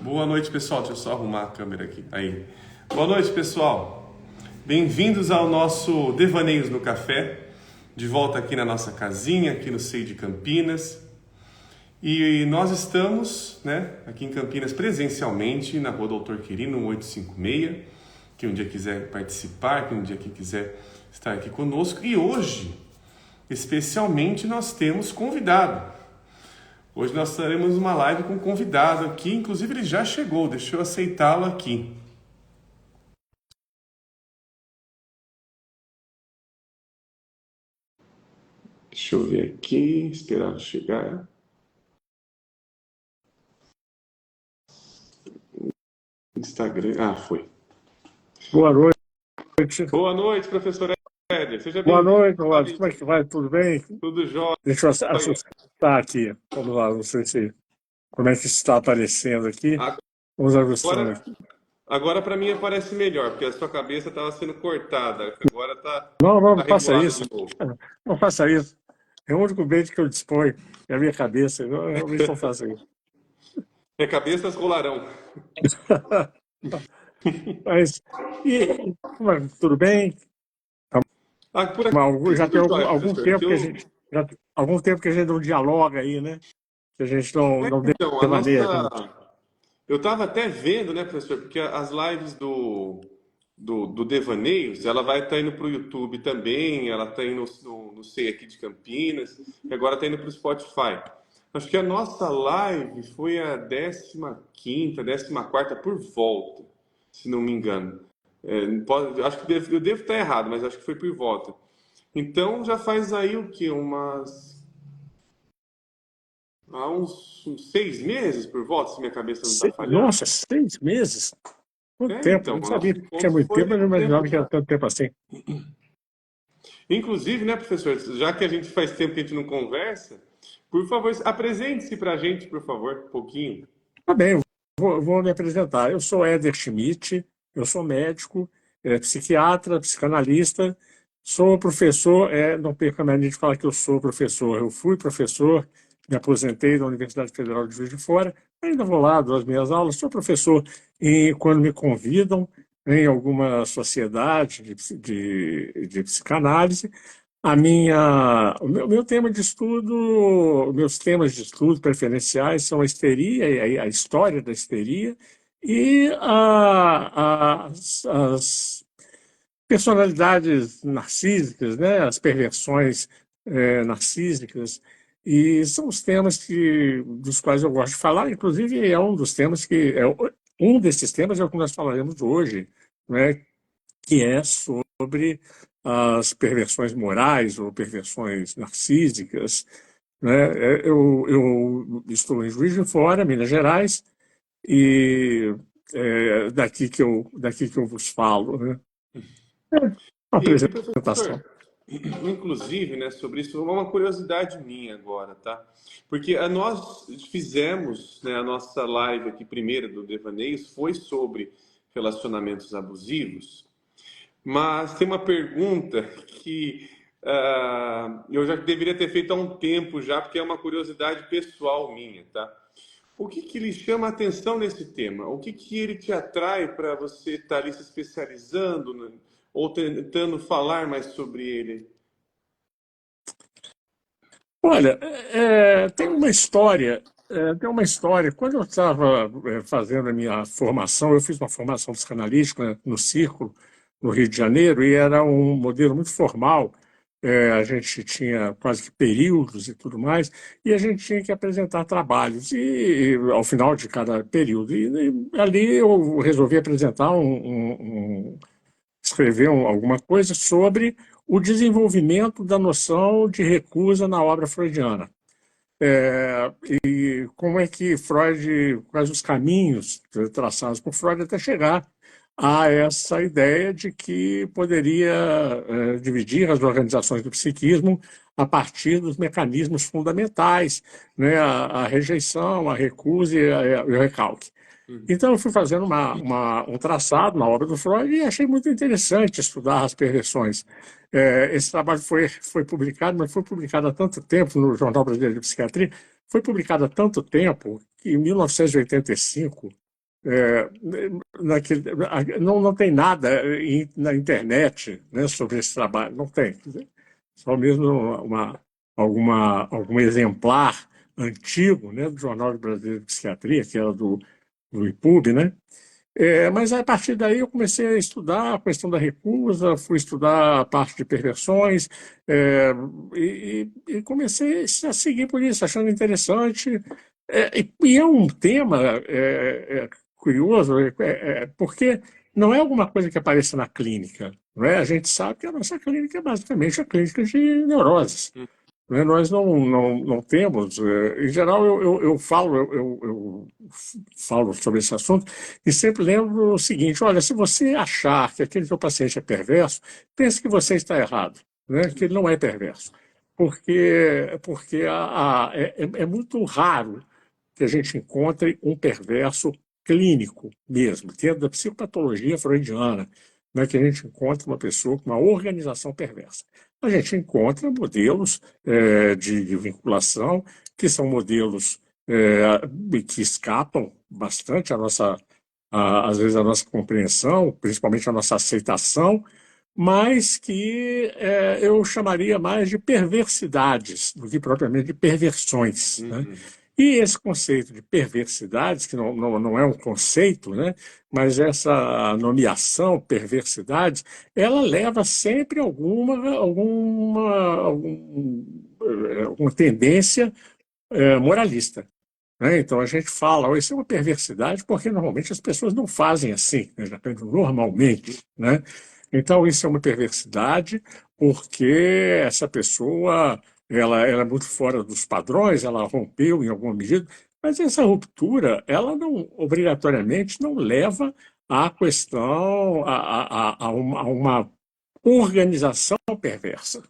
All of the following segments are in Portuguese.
Boa noite, pessoal. Deixa eu só arrumar a câmera aqui. Aí. Boa noite, pessoal. Bem-vindos ao nosso Devaneios no Café. De volta aqui na nossa casinha, aqui no SEI de Campinas. E nós estamos, aqui em Campinas presencialmente, na Rua Doutor Quirino 856. Quem um dia quiser participar, quem um dia quiser estar aqui conosco. E hoje, especialmente, nós temos convidado. Hoje nós teremos uma live com um convidado aqui, inclusive ele já chegou, deixa eu aceitá-lo aqui. Deixa eu ver aqui, esperar chegar. Instagram, foi. Boa noite. Boa noite, professor Éder. Seja Boa bem-vindo. noite, Roberto. Como é que vai? Tudo bem? Tudo jóia. Deixa eu ajustar aqui. Vamos lá, não sei como é que está aparecendo aqui. Vamos ajustando aqui. Agora para mim aparece melhor, porque a sua cabeça estava sendo cortada. Agora está. Não faça isso. Não faça isso. É o único beijo que eu disponho. É a minha cabeça. Eu realmente não faço isso. É cabeças rolarão. Mas, tudo bem? Já tem algum tempo que a gente não dialoga aí, né? Que a gente não devaneia. Eu estava até vendo, professor, porque as lives do Devaneios, ela vai estar indo para o YouTube também, ela está indo no SEI aqui de Campinas, e agora está indo para o Spotify. Acho que a nossa live foi a 15ª, 14ª por volta, se não me engano. Acho que eu devo estar errado, mas acho que foi por volta. Então já faz aí o quê? Uns 6 meses por volta, se minha cabeça não está falhando. Nossa, 6 meses? Quanto tempo? Eu não sabia que tinha muito tempo, mas não imaginava que era tanto tempo assim. Inclusive, professor, já que a gente faz tempo que a gente não conversa, por favor, apresente-se para a gente, por favor, um pouquinho. Tá bem, vou me apresentar. Eu sou Éder Schmidt, eu sou médico, psiquiatra, psicanalista, sou professor, não perca a mania de falar que eu sou professor. Eu fui professor, me aposentei da Universidade Federal de Juiz de Fora, ainda vou lá, dou as minhas aulas, sou professor e quando me convidam em alguma sociedade de psicanálise, meu tema de estudo, meus temas de estudo preferenciais são a histeria e a história da histeria e as personalidades narcísicas, as perversões narcísicas, e são os temas dos quais eu gosto de falar, inclusive é um dos temas um desses temas é o que nós falaremos hoje, que é sobre as perversões morais ou perversões narcísicas. Eu estou em Juiz de Fora, Minas Gerais, e daqui que eu vos falo. Uma apresentação. Inclusive, sobre isso, uma curiosidade minha agora, tá? Porque nós fizemos, a nossa live aqui primeira do Devaneios foi sobre relacionamentos abusivos, mas tem uma pergunta que eu já deveria ter feito há um tempo já, porque é uma curiosidade pessoal minha, tá? O que lhe chama a atenção nesse tema? O que ele te atrai para você estar ali se especializando, ou tentando falar mais sobre ele? Olha, tem uma história. Quando eu estava fazendo a minha formação, eu fiz uma formação psicanalítica no Círculo, no Rio de Janeiro, e era um modelo muito formal. A gente tinha quase que períodos e tudo mais, e a gente tinha que apresentar trabalhos, e ao final de cada período. E ali eu resolvi apresentar escrever alguma coisa sobre o desenvolvimento da noção de recusa na obra freudiana. E como é que Freud, quais os caminhos traçados por Freud até chegar a essa ideia de que poderia dividir as organizações do psiquismo a partir dos mecanismos fundamentais, a rejeição, a recusa e o recalque. Então, eu fui fazendo um traçado na obra do Freud e achei muito interessante estudar as perversões. Esse trabalho foi publicado, mas foi publicado há tanto tempo no Jornal Brasileiro de Psiquiatria, foi publicado há tanto tempo que em 1985 é, naquele, não tem nada na internet, né, sobre esse trabalho, não tem. Quer dizer, só mesmo algum exemplar antigo, né, do Jornal Brasileiro de Psiquiatria, que era do IPUB, né? Mas a partir daí eu comecei a estudar a questão da recusa, fui estudar a parte de perversões, e comecei a seguir por isso, achando interessante. E é um tema curioso, porque não é alguma coisa que apareça na clínica. Não é? A gente sabe que a nossa clínica é basicamente a clínica de neuroses, né? Nós não temos, em geral, eu falo sobre esse assunto e sempre lembro o seguinte: olha, se você achar que aquele seu paciente é perverso, pense que você está errado, né? Que ele não é perverso. Porque é muito raro que a gente encontre um perverso clínico mesmo, dentro da psicopatologia freudiana, né, que a gente encontra uma pessoa com uma organização perversa. A gente encontra modelos de vinculação, que são modelos que escapam bastante às vezes, a nossa compreensão, principalmente a nossa aceitação, mas que eu chamaria mais de perversidades do que propriamente de perversões, né? E esse conceito de perversidades, que não é um conceito, né? Mas essa nomeação, perversidades, ela leva sempre alguma tendência moralista, né? Então a gente fala, "Oh, isso é uma perversidade", porque normalmente as pessoas não fazem assim, né? Normalmente, né? Então isso é uma perversidade porque essa pessoa ela é muito fora dos padrões, ela rompeu em alguma medida, mas essa ruptura ela não obrigatoriamente não leva à questão a uma organização perversa.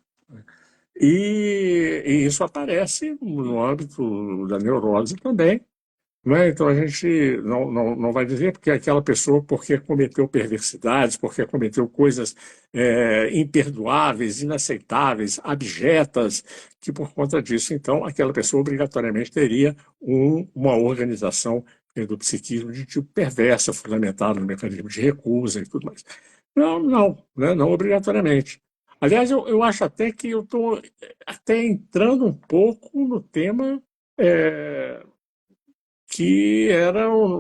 E isso aparece no âmbito da neurose também, né? Então a gente não vai dizer porque aquela pessoa, porque cometeu perversidades, porque cometeu coisas imperdoáveis, inaceitáveis, abjetas, que por conta disso, então, aquela pessoa obrigatoriamente teria uma organização do psiquismo de tipo perversa, fundamentada no mecanismo de recusa e tudo mais. Não, né? Não obrigatoriamente. Aliás, eu acho até que eu estou até entrando um pouco no tema é,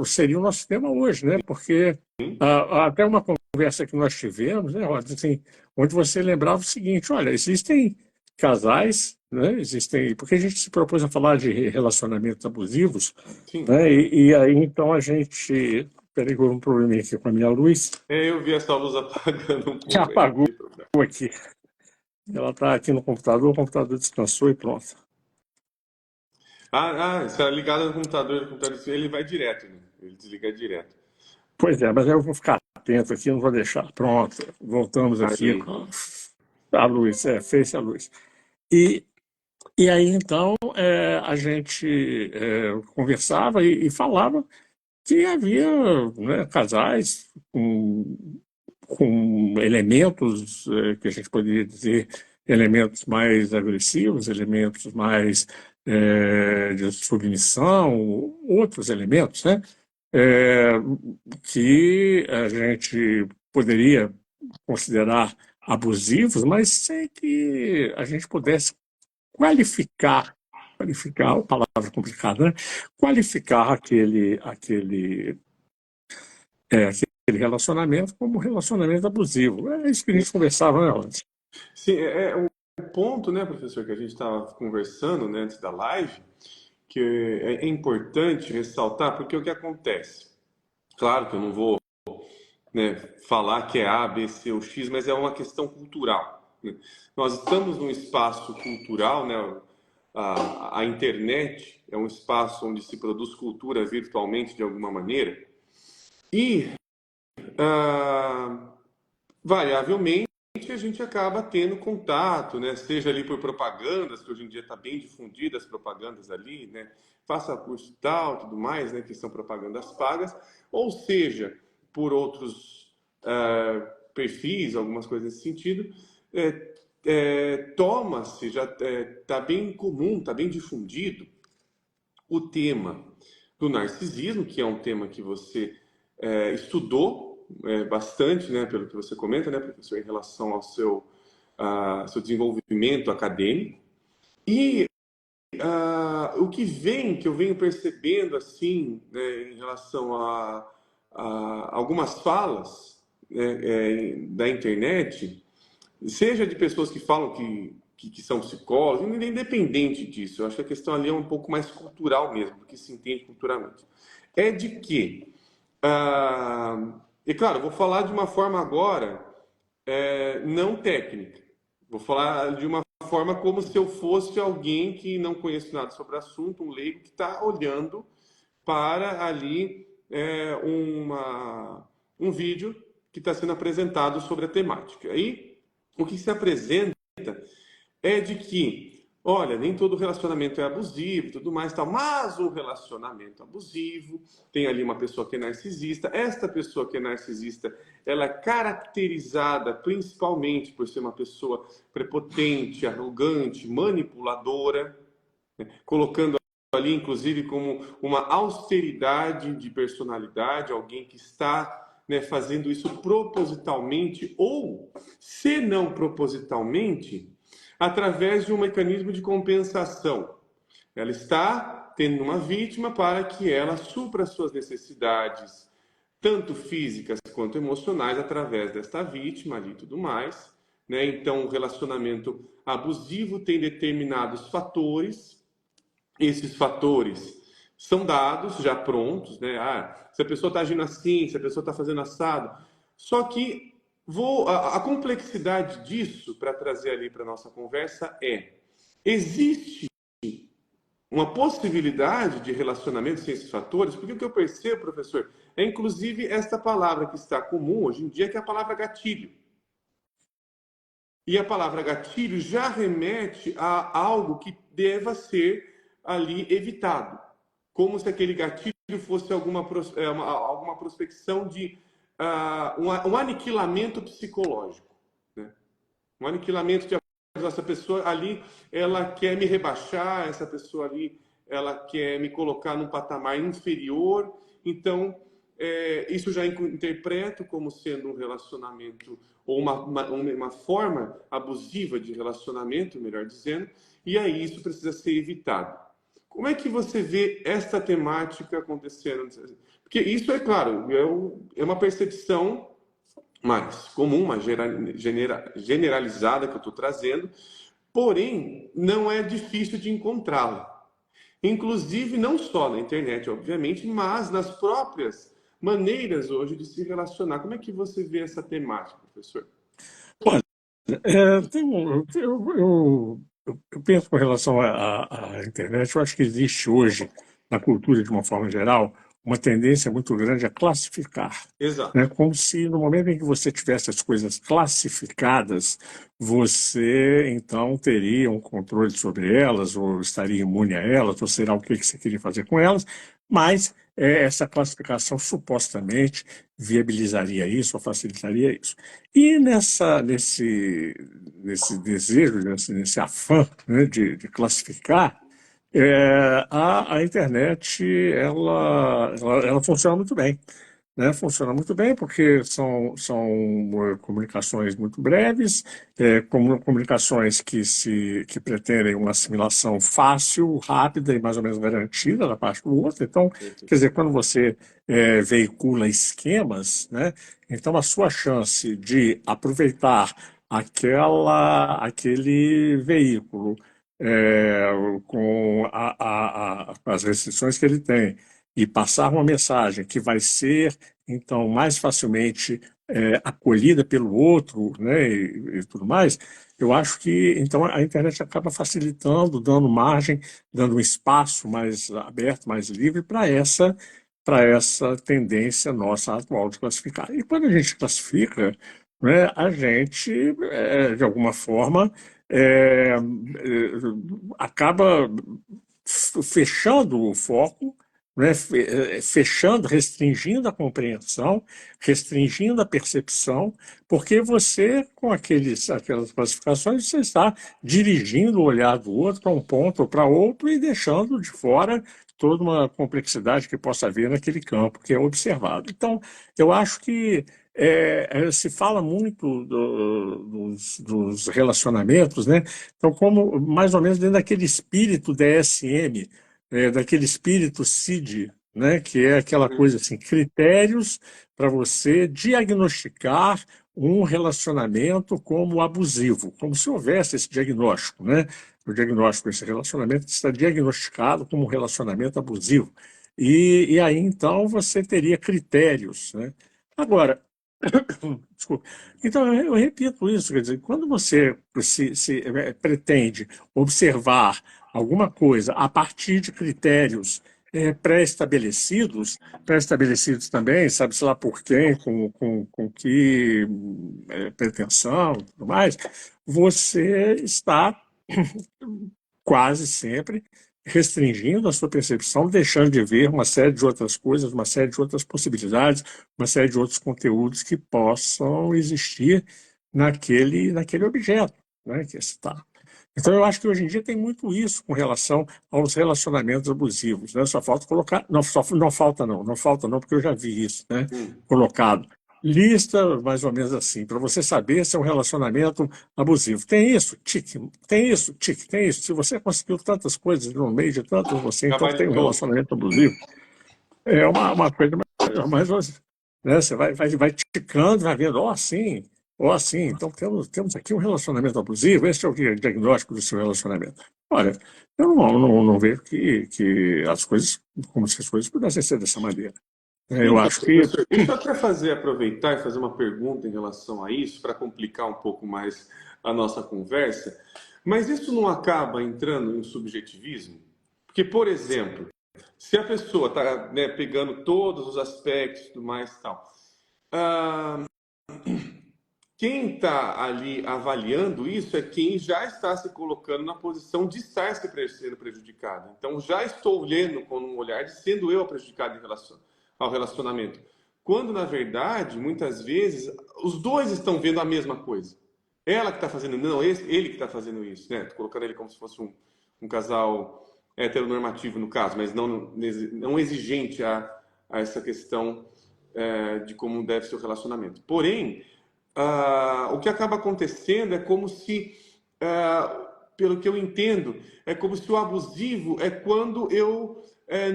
seria o nosso tema hoje, né? Porque até uma conversa que nós tivemos, né, Rod, assim, onde você lembrava o seguinte: olha, existem casais, né? Porque a gente se propôs a falar de relacionamentos abusivos, Sim. né? E aí então a gente. Peraí, houve um probleminha aqui com a minha luz, Eu vi essa luz apagando um que pouco aí, não apagou tem problema. aqui. Ela está aqui no computador, o computador descansou e pronto. Se ela ligada no computador, ele vai direto, né? Ele desliga direto. Pois é, mas eu vou ficar atento aqui, não vou deixar. Pronto, voltamos aqui Aí. com a luz, fez a luz. E, e aí, então, a gente conversava e falava que havia, né, casais com elementos que a gente poderia dizer elementos mais agressivos, elementos mais de submissão, outros elementos, né? é, que a gente poderia considerar abusivos, mas sem que a gente pudesse qualificar, uma palavra complicada, né? Qualificar aquele relacionamento como relacionamento abusivo. É isso que a gente conversava, né, antes. Sim, o ponto, né, professor, que a gente estava conversando, né, antes da live, que é importante ressaltar, porque o que acontece? Claro que eu não vou, né, falar que é A, B, C ou X, mas é uma questão cultural, né? Nós estamos num espaço cultural, né? A internet é um espaço onde se produz cultura virtualmente de alguma maneira e ah, variavelmente a gente acaba tendo contato, né? Seja ali por propagandas, que hoje em dia está bem difundida as propagandas ali, né? Faça curso tal, tudo mais, né? Que são propagandas pagas, ou seja, por outros perfis, algumas coisas nesse sentido, toma-se, já está bem comum, está bem difundido o tema do narcisismo, que é um tema que você estudou bastante, né, pelo que você comenta, né, professor, em relação ao seu desenvolvimento acadêmico. E o que eu venho percebendo assim, né, em relação a algumas falas, né, da internet, seja de pessoas que falam que são psicólogos, independente disso, eu acho que a questão ali é um pouco mais cultural mesmo, do que se entende culturalmente. É de que, e claro, eu vou falar de uma forma agora não técnica, vou falar de uma forma como se eu fosse alguém que não conhece nada sobre o assunto, um leigo que está olhando para ali um vídeo que está sendo apresentado sobre a temática. Aí, o que se apresenta é de que, olha, nem todo relacionamento é abusivo e tudo mais, tal, mas um relacionamento abusivo, tem ali uma pessoa que é narcisista, esta pessoa que é narcisista, ela é caracterizada principalmente por ser uma pessoa prepotente, arrogante, manipuladora, né, colocando ali, inclusive, como uma austeridade de personalidade, alguém que está, né, fazendo isso propositalmente ou, se não propositalmente, através de um mecanismo de compensação. Ela está tendo uma vítima para que ela supra suas necessidades, tanto físicas quanto emocionais, através desta vítima ali e tudo mais, né? Então, o relacionamento abusivo tem determinados fatores. Esses fatores são dados já prontos, né? Se a pessoa está agindo assim, se a pessoa está fazendo assado. Só que a complexidade disso, para trazer ali para a nossa conversa, existe uma possibilidade de relacionamento sem esses fatores? Porque o que eu percebo, professor, é inclusive esta palavra que está comum hoje em dia, que é a palavra gatilho. E a palavra gatilho já remete a algo que deva ser ali evitado, como se aquele gatilho fosse alguma prospecção de um aniquilamento psicológico, né? Um aniquilamento de essa pessoa ali, ela quer me rebaixar, essa pessoa ali, ela quer me colocar num patamar inferior, então isso já interpreto como sendo um relacionamento ou uma forma abusiva de relacionamento, melhor dizendo, e aí isso precisa ser evitado. Como é que você vê esta temática acontecendo? Porque isso, é claro, é uma percepção mais comum, mais generalizada que eu estou trazendo, porém, não é difícil de encontrá-la. Inclusive, não só na internet, obviamente, mas nas próprias maneiras hoje de se relacionar. Como é que você vê essa temática, professor? Olha, eu penso com relação à internet, eu acho que existe hoje, na cultura de uma forma geral, uma tendência muito grande a classificar, né? Exato. Como se no momento em que você tivesse as coisas classificadas, você então teria um controle sobre elas, ou estaria imune a elas, ou será o que você queria fazer com elas, mas essa classificação supostamente viabilizaria isso, ou facilitaria isso. E nesse desejo, nesse afã, né, de classificar, a internet ela funciona muito bem, né? Funciona muito bem porque são comunicações muito breves, comunicações que pretendem uma assimilação fácil, rápida e mais ou menos garantida da parte do outro. Então, quer dizer, quando você veicula esquemas, né? Então a sua chance de aproveitar aquele veículo com as restrições que ele tem e passar uma mensagem que vai ser, então, mais facilmente acolhida pelo outro, né, e tudo mais, eu acho que, então, a internet acaba facilitando, dando margem, dando um espaço mais aberto, mais livre para essa tendência nossa atual de classificar. E quando a gente classifica, né, a gente, de alguma forma, acaba fechando o foco, né, fechando, restringindo a compreensão, restringindo a percepção, porque você, com aquelas classificações, você está dirigindo o olhar do outro para um ponto ou para outro e deixando de fora toda uma complexidade que possa haver naquele campo que é observado. Então, eu acho que se fala muito dos relacionamentos, né? Então, como mais ou menos dentro daquele espírito DSM, daquele espírito CID, né? Que é aquela Uhum. coisa assim, critérios para você diagnosticar um relacionamento como abusivo, como se houvesse esse diagnóstico, né? O diagnóstico desse relacionamento está diagnosticado como um relacionamento abusivo. E aí, então, você teria critérios, né? Agora, desculpa. Então, eu repito isso, quer dizer, quando você pretende observar alguma coisa a partir de critérios pré-estabelecidos também, sabe-se lá por quem, com que pretensão e tudo mais, você está quase sempre restringindo a sua percepção, deixando de ver uma série de outras coisas, uma série de outras possibilidades, uma série de outros conteúdos que possam existir naquele objeto, né, que está. Então, eu acho que hoje em dia tem muito isso com relação aos relacionamentos abusivos, né? Só falta colocar, não falta não, porque eu já vi isso, né? Hum. Colocado. Lista, mais ou menos assim, para você saber se é um relacionamento abusivo. Tem isso, tique, tem isso, tique, tem isso. Se você conseguiu tantas coisas no meio de tantas, você então tem um Gabaritou. relacionamento abusivo. É uma coisa mais, né? Você vai ticando, vai vendo, ó, sim, então temos aqui um relacionamento abusivo, esse é o diagnóstico do seu relacionamento. Olha, eu não vejo que as coisas, como se as coisas pudessem ser dessa maneira. Eu Então, acho que, professor, deixa eu até aproveitar e fazer uma pergunta em relação a isso, para complicar um pouco mais a nossa conversa. Mas isso não acaba entrando em subjetivismo? Porque, por exemplo, se a pessoa está, né, pegando todos os aspectos e tudo mais e tal, ah, quem está ali avaliando isso é quem já está se colocando na posição de estar sendo prejudicado. Então, já estou olhando com um olhar de sendo eu prejudicado em relação ao relacionamento. Quando, na verdade, muitas vezes, os dois estão vendo a mesma coisa. Ela que está fazendo, não, ele que está fazendo isso, né? Tô colocando ele como se fosse um casal heteronormativo, no caso, mas não exigente a essa questão de como deve ser o relacionamento. Porém, o que acaba acontecendo é como se, pelo que eu entendo, é como se o abusivo é quando eu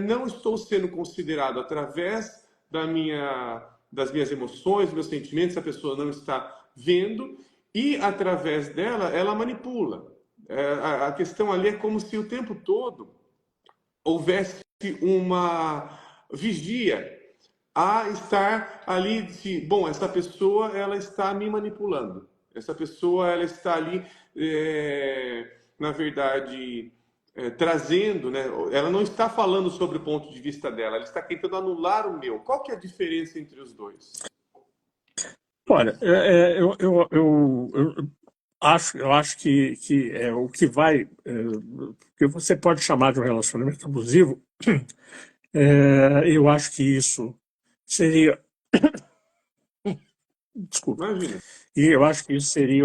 não estou sendo considerado através das minhas emoções, dos meus sentimentos, a pessoa não está vendo e através dela, ela manipula. A questão ali é como se o tempo todo houvesse uma vigia a estar ali de, bom, essa pessoa ela está me manipulando, essa pessoa ela está ali, na verdade, trazendo, né? Ela não está falando sobre o ponto de vista dela, ela está tentando anular o meu. Qual que é a diferença entre os dois? olha, eu acho que o que que você pode chamar de um relacionamento abusivo, eu acho que isso seria, desculpa, Imagina. e eu acho que isso seria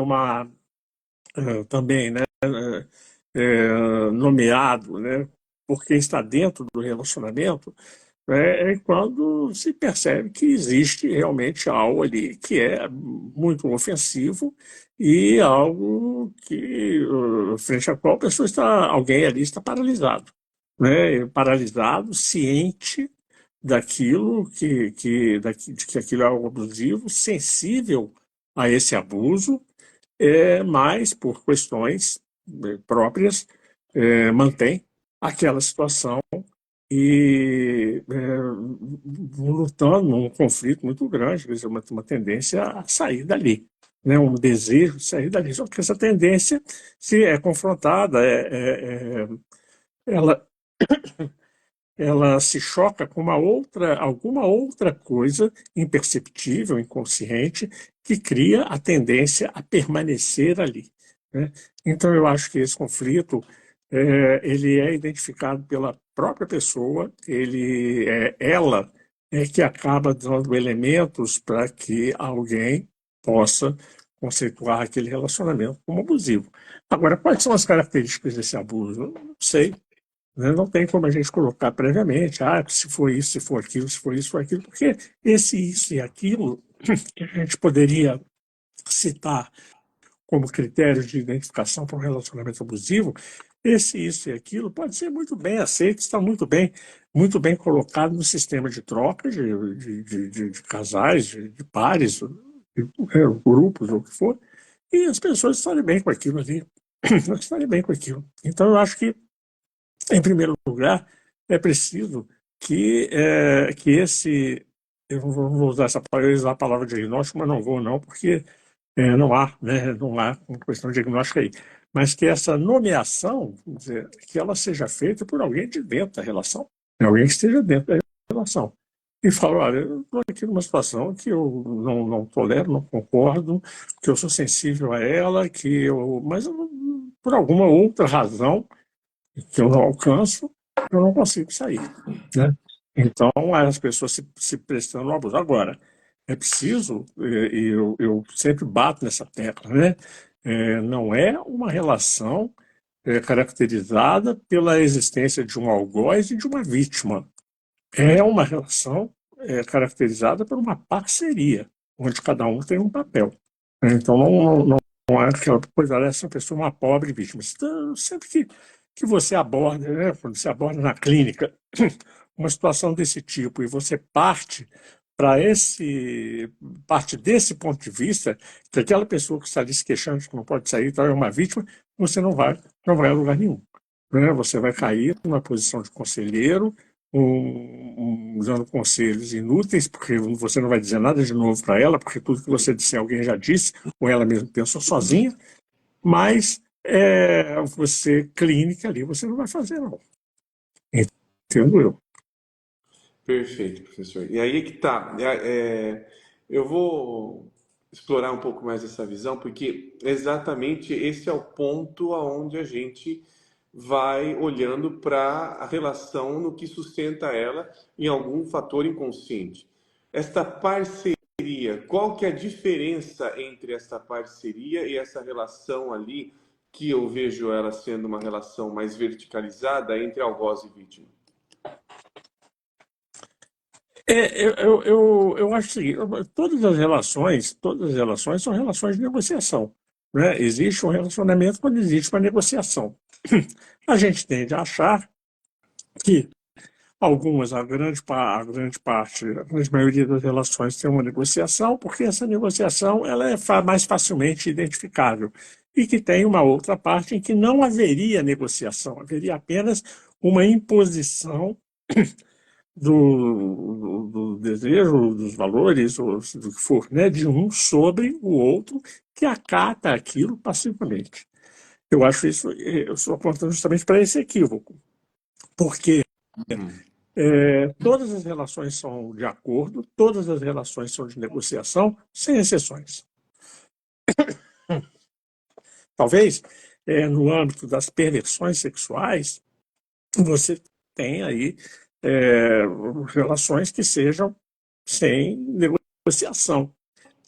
também, né, nomeado, né, por quem está dentro do relacionamento, quando se percebe que existe realmente algo ali que é muito ofensivo e algo que, frente a qual a pessoa alguém ali está paralisado, né, paralisado, ciente daquilo de que aquilo é algo abusivo, sensível a esse abuso, mas por questões próprias, mantém aquela situação e lutando num conflito muito grande, quer dizer, uma tendência a sair dali, né? Um desejo de sair dali. Só que essa tendência, se é confrontada, ela, ela se choca com alguma outra coisa imperceptível, inconsciente, que cria a tendência a permanecer ali, né? Então, eu acho que esse conflito ele é identificado pela própria pessoa, ela é que acaba dando elementos para que alguém possa conceituar aquele relacionamento como abusivo. Agora, quais são as características desse abuso? Eu não sei. né? Não tem como a gente colocar previamente, se for isso, se for aquilo, se for isso, se for aquilo, porque esse isso e aquilo que a gente poderia citar como critérios de identificação para um relacionamento abusivo, esse isso e aquilo pode ser muito bem aceito, está muito bem colocado no sistema de troca de casais, de pares, grupos, ou o que for, e as pessoas estarem bem com aquilo ali, estarem bem com aquilo. Então, eu acho que, em primeiro lugar, é preciso que esse. Eu não vou usar essa palavra, eu ia usar a palavra diagnóstico, mas não vou, não, porque não há, né, não há uma questão diagnóstica aí. Mas que essa nomeação, vamos dizer, que ela seja feita por alguém de dentro da relação, alguém que esteja dentro da relação. E fala, olha, eu estou aqui numa situação que eu não tolero, não concordo, que eu sou sensível a ela, mas por alguma outra razão que eu não alcanço, eu não consigo sair, né? Então, as pessoas se prestando ao abuso. Agora, é preciso, e eu sempre bato nessa tecla, né? Não é uma relação caracterizada pela existência de um algoz e de uma vítima. É uma relação caracterizada por uma parceria, onde cada um tem um papel. Então, não é aquela coisa, essa pessoa é uma pobre vítima. Então, sempre que você aborda, né, quando você aborda na clínica uma situação desse tipo e você parte desse ponto de vista, que aquela pessoa que está ali se queixando que não pode sair, então é uma vítima, você não vai a lugar nenhum, né? Você vai cair numa posição de conselheiro, dando conselhos inúteis, porque você não vai dizer nada de novo para ela, porque tudo que você disser alguém já disse, ou ela mesma pensou sozinha, mas você, clínica ali, você não vai fazer, não. Entendo eu. Perfeito, professor. E aí é que tá. Eu vou explorar um pouco mais essa visão, porque exatamente esse é o ponto aonde a gente vai olhando para a relação no que sustenta ela em algum fator inconsciente. Esta parceria, qual que é a diferença entre essa parceria e essa relação ali, que eu vejo ela sendo uma relação mais verticalizada entre algoz e vítima? Eu acho o seguinte, todas as relações são relações de negociação, né? Existe um relacionamento quando existe uma negociação. A gente tende a achar que a grande maioria das relações tem uma negociação, porque essa negociação ela é mais facilmente identificável. E que tem uma outra parte em que não haveria negociação, haveria apenas uma imposição do desejo, dos valores, ou do que for, né, de um sobre o outro que acata aquilo passivamente. Eu acho isso, eu estou apontando justamente para esse equívoco, porque todas as relações são de acordo, todas as relações são de negociação, sem exceções. Talvez, no âmbito das perversões sexuais, você tem aí relações que sejam sem negociação,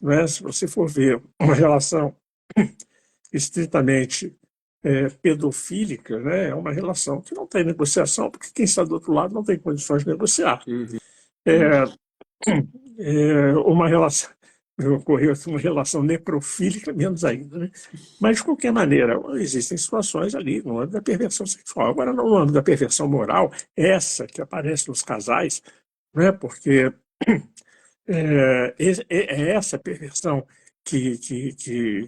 né? Se você for ver uma relação estritamente pedofílica, né? É uma relação que não tem negociação, porque quem está do outro lado não tem condições de negociar. É, uma relação ocorreu uma relação necrofílica, menos ainda, né? Mas, de qualquer maneira, existem situações ali no âmbito da perversão sexual. Agora, no âmbito da perversão moral, essa que aparece nos casais, né? Porque é essa perversão que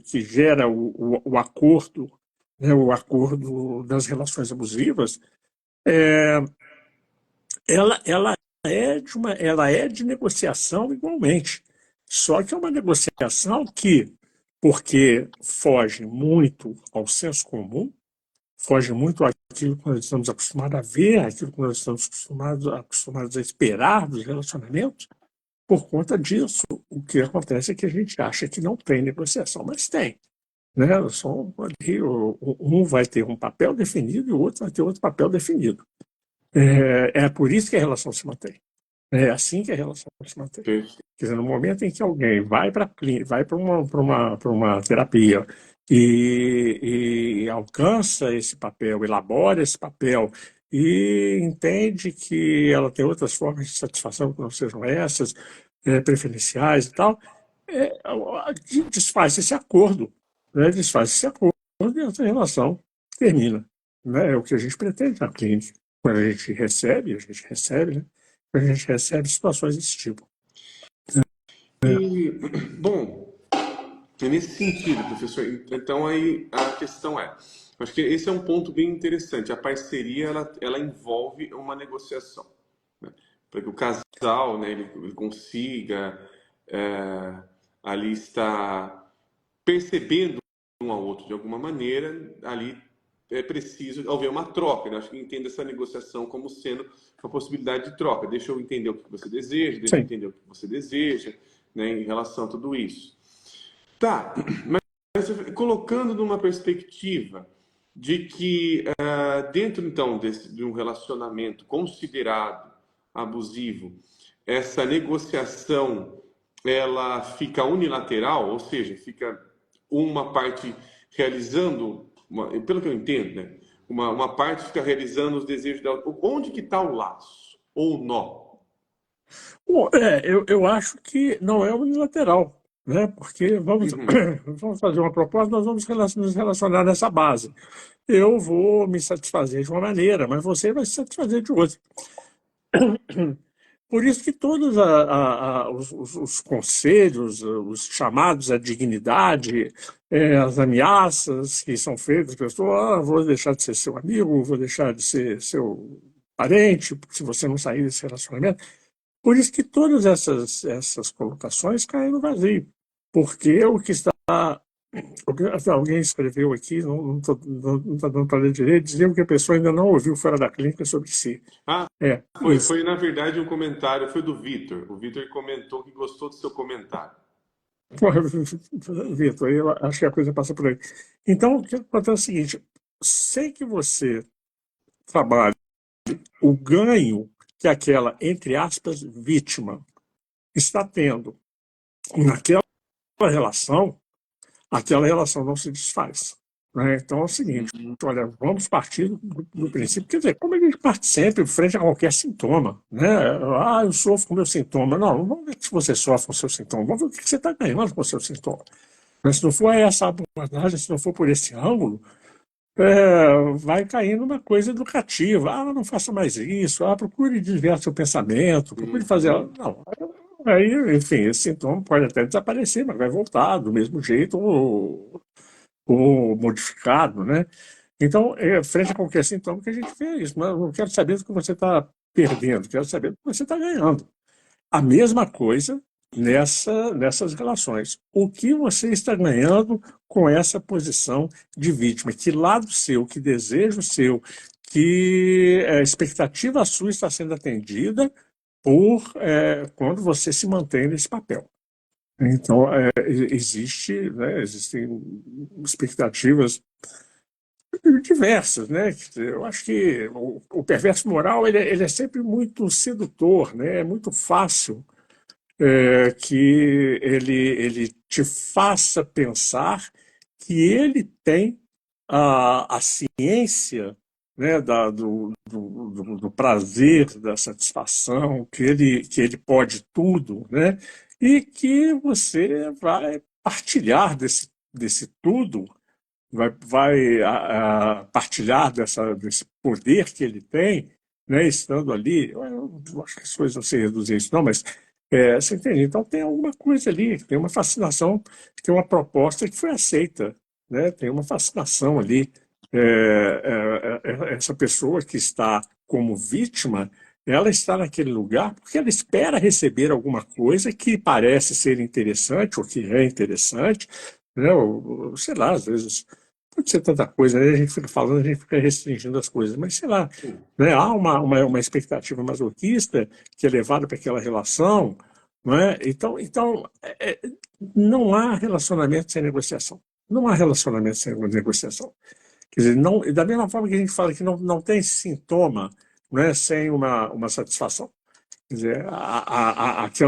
gera o acordo, né? O acordo das relações abusivas, ela é de negociação igualmente. Só que é uma negociação que, porque foge muito ao senso comum, foge muito àquilo que nós estamos acostumados a ver, àquilo que nós estamos acostumados a esperar dos relacionamentos. Por conta disso, o que acontece é que a gente acha que não tem negociação, mas tem. Né? Um vai ter um papel definido e o outro vai ter outro papel definido. É por isso que a relação se mantém. É assim que a relação se mantém. Quer dizer, no momento em que alguém vai para uma terapia e alcança esse papel, elabora esse papel e entende que ela tem outras formas de satisfação que não sejam essas, preferenciais e tal, é, desfaz esse acordo, né? Desfaz esse acordo e essa relação termina. Né? É o que a gente pretende na clínica. Quando a gente recebe, né? Quando a gente recebe situações desse tipo. E, bom, é nesse sentido, professor, então aí a questão é, acho que esse é um ponto bem interessante, a parceria ela envolve uma negociação, né? Para que o casal, né, ele consiga é, ali estar percebendo um ao outro de alguma maneira, ali é preciso haver uma troca, né? Acho que entendo essa negociação como sendo uma possibilidade de troca, deixa eu entender o que você deseja, deixa eu Sim. entender o que você deseja, né, em relação a tudo isso. Tá, mas colocando numa perspectiva de que dentro então de um relacionamento considerado abusivo, essa negociação ela fica unilateral, ou seja, fica uma parte realizando, pelo que eu entendo, né? Uma parte fica realizando os desejos da outra. Onde que está o laço ou o nó? Bom, eu acho que não é unilateral, né? Porque vamos, Uhum. vamos fazer uma proposta, nós vamos nos relacionar nessa base. Eu vou me satisfazer de uma maneira, mas você vai se satisfazer de outra. Por isso que todos os conselhos, os chamados à dignidade, as ameaças que são feitas, pessoas, vou deixar de ser seu amigo, vou deixar de ser seu parente, se você não sair desse relacionamento. Por isso que todas essas colocações caem no vazio. Porque o que está. Alguém escreveu aqui, não está dando para ler direito, dizendo que a pessoa ainda não ouviu fora da clínica sobre si. Ah, É, isso. foi na verdade um comentário, foi do Vitor. O Vitor comentou que gostou do seu comentário. Vitor, eu acho que a coisa passa por aí. Então, o que acontece é o seguinte: sem que você trabalhe o ganho que aquela, entre aspas, vítima está tendo naquela relação, aquela relação não se desfaz. Né? Então é o seguinte: olha, vamos partir do princípio, quer dizer, como a gente parte sempre frente a qualquer sintoma. Né? Ah, eu sofro com o meu sintoma. Não, vamos ver se você sofre com o seu sintoma, vamos ver o que você está ganhando com o seu sintoma. Mas se não for essa abordagem, se não for por esse ângulo, vai cair numa coisa educativa. Ah, não faça mais isso. Ah, procure desviar seu pensamento. Procure fazer. Uhum. Não. Aí, enfim, esse sintoma pode até desaparecer, mas vai voltar do mesmo jeito ou modificado, né? Então, frente a qualquer sintoma que a gente vê isso. Mas eu não quero saber do que você está perdendo, quero saber do que você está ganhando. A mesma coisa nessas relações. O que você está ganhando com essa posição de vítima? Que lado seu, que desejo seu, que expectativa sua está sendo atendida quando você se mantém nesse papel? Então, existem expectativas diversas, né? Quer dizer, eu acho que o perverso moral ele é sempre muito sedutor, né? É muito fácil que ele te faça pensar que ele tem a ciência, né, do prazer, da satisfação, que ele pode tudo, né, e que você vai partilhar desse tudo, vai partilhar desse poder que ele tem, né, estando ali. Eu não acho que as coisas não se reduzem a isso, não, mas você entende? Então tem alguma coisa ali, tem uma fascinação, tem uma proposta que foi aceita, né? Tem uma fascinação ali. Essa pessoa que está como vítima, ela está naquele lugar porque ela espera receber alguma coisa que parece ser interessante ou que é interessante, né? Ou, sei lá, às vezes pode ser tanta coisa, né? A gente fica falando, a gente fica restringindo as coisas, mas sei lá, né? Há uma expectativa masoquista que é levada para aquela relação, não é? Então não há relacionamento sem negociação. Não há relacionamento sem negociação. Quer dizer, não, da mesma forma que a gente fala que não tem sintoma, não é, sem uma satisfação. Quer dizer,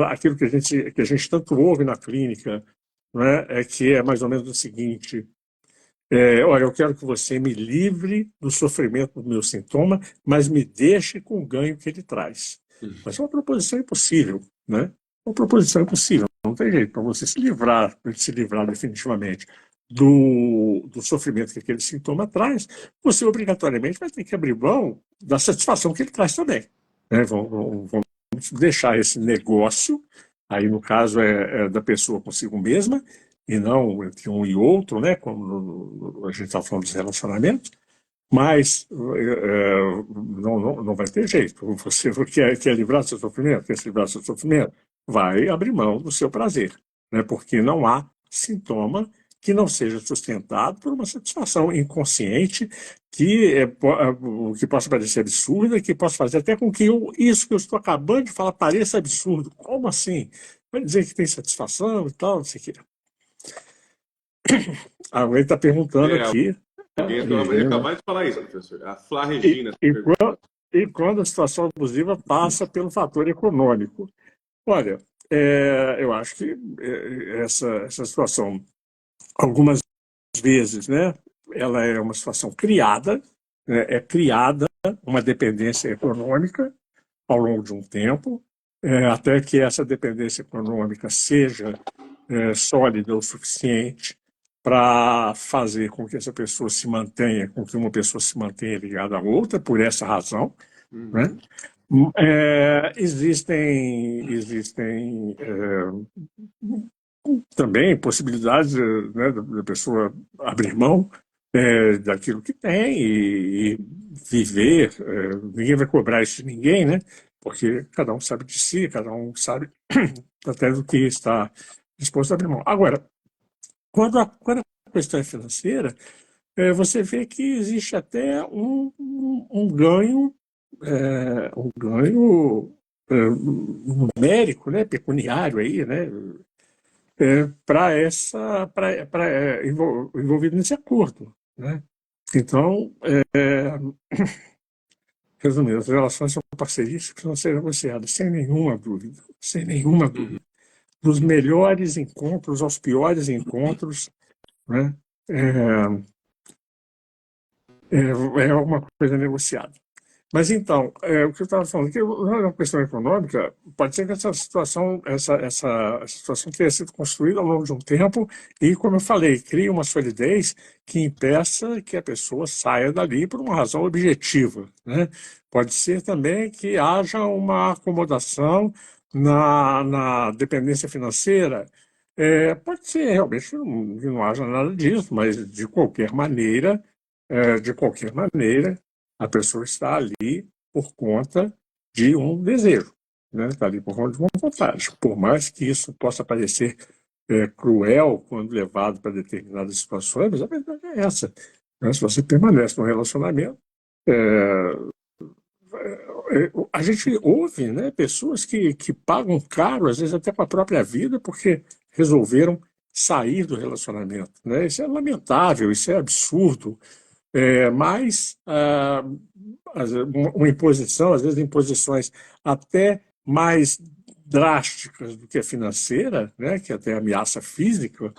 aquilo que a gente tanto ouve na clínica, não é que é mais ou menos o seguinte: Olha, eu quero que você me livre do sofrimento do meu sintoma, mas me deixe com o ganho que ele traz. Mas é uma proposição impossível, né? Uma proposição impossível. Não tem jeito para você se livrar definitivamente do sofrimento que aquele sintoma traz, você obrigatoriamente vai ter que abrir mão da satisfação que ele traz também. Né? Vamos deixar esse negócio, aí no caso é da pessoa consigo mesma, e não entre um e outro, né? Como a gente está falando dos relacionamentos, mas não vai ter jeito. Você quer livrar do seu sofrimento, quer se livrar do seu sofrimento, vai abrir mão do seu prazer, né? Porque não há sintoma que não seja sustentado por uma satisfação inconsciente que possa parecer absurda, que possa fazer até com que isso que eu estou acabando de falar pareça absurdo. Como assim? Vai dizer que tem satisfação e tal, não sei o quê. Alguém está perguntando É, aqui. alguém acabou de acabar de falar isso, professor. A Flá E, Regina e, perguntou. quando, e quando a situação abusiva passa pelo fator econômico. Olha, eu acho que essa situação, algumas vezes, né, ela é uma situação criada, né, é criada uma dependência econômica ao longo de um tempo, até que essa dependência econômica seja sólida o suficiente para fazer com que essa pessoa se mantenha, com que uma pessoa se mantenha ligada à outra, por essa razão, né? Existem também possibilidades, né, da pessoa abrir mão daquilo que tem e viver. Ninguém vai cobrar isso de ninguém, né? Porque cada um sabe de si, cada um sabe até do que está disposto a abrir mão. Agora, quando a questão é financeira, você vê que existe até um ganho, numérico, né, pecuniário aí, né, envolvido nesse acordo, né? Então, resumindo, as relações são parcerias que precisam ser negociadas, sem nenhuma dúvida. Dos melhores encontros aos piores encontros, né? É uma coisa negociada. Mas então, o que eu estava falando, que na questão econômica, pode ser que essa situação tenha sido construída ao longo de um tempo e, como eu falei, cria uma solidez que impeça que a pessoa saia dali por uma razão objetiva, né? Pode ser também que haja uma acomodação na dependência financeira. Pode ser realmente que não haja nada disso, mas de qualquer maneira, a pessoa está ali por conta de um desejo, né? Está ali por conta de uma vontade. Por mais que isso possa parecer cruel quando levado para determinadas situações, mas a verdade é essa, né? Se você permanece no relacionamento, a gente ouve, né, pessoas que pagam caro, às vezes até com a própria vida, porque resolveram sair do relacionamento, né? Isso é lamentável, isso é absurdo. Mas uma imposição, às vezes imposições até mais drásticas do que a financeira, né, que até ameaça física,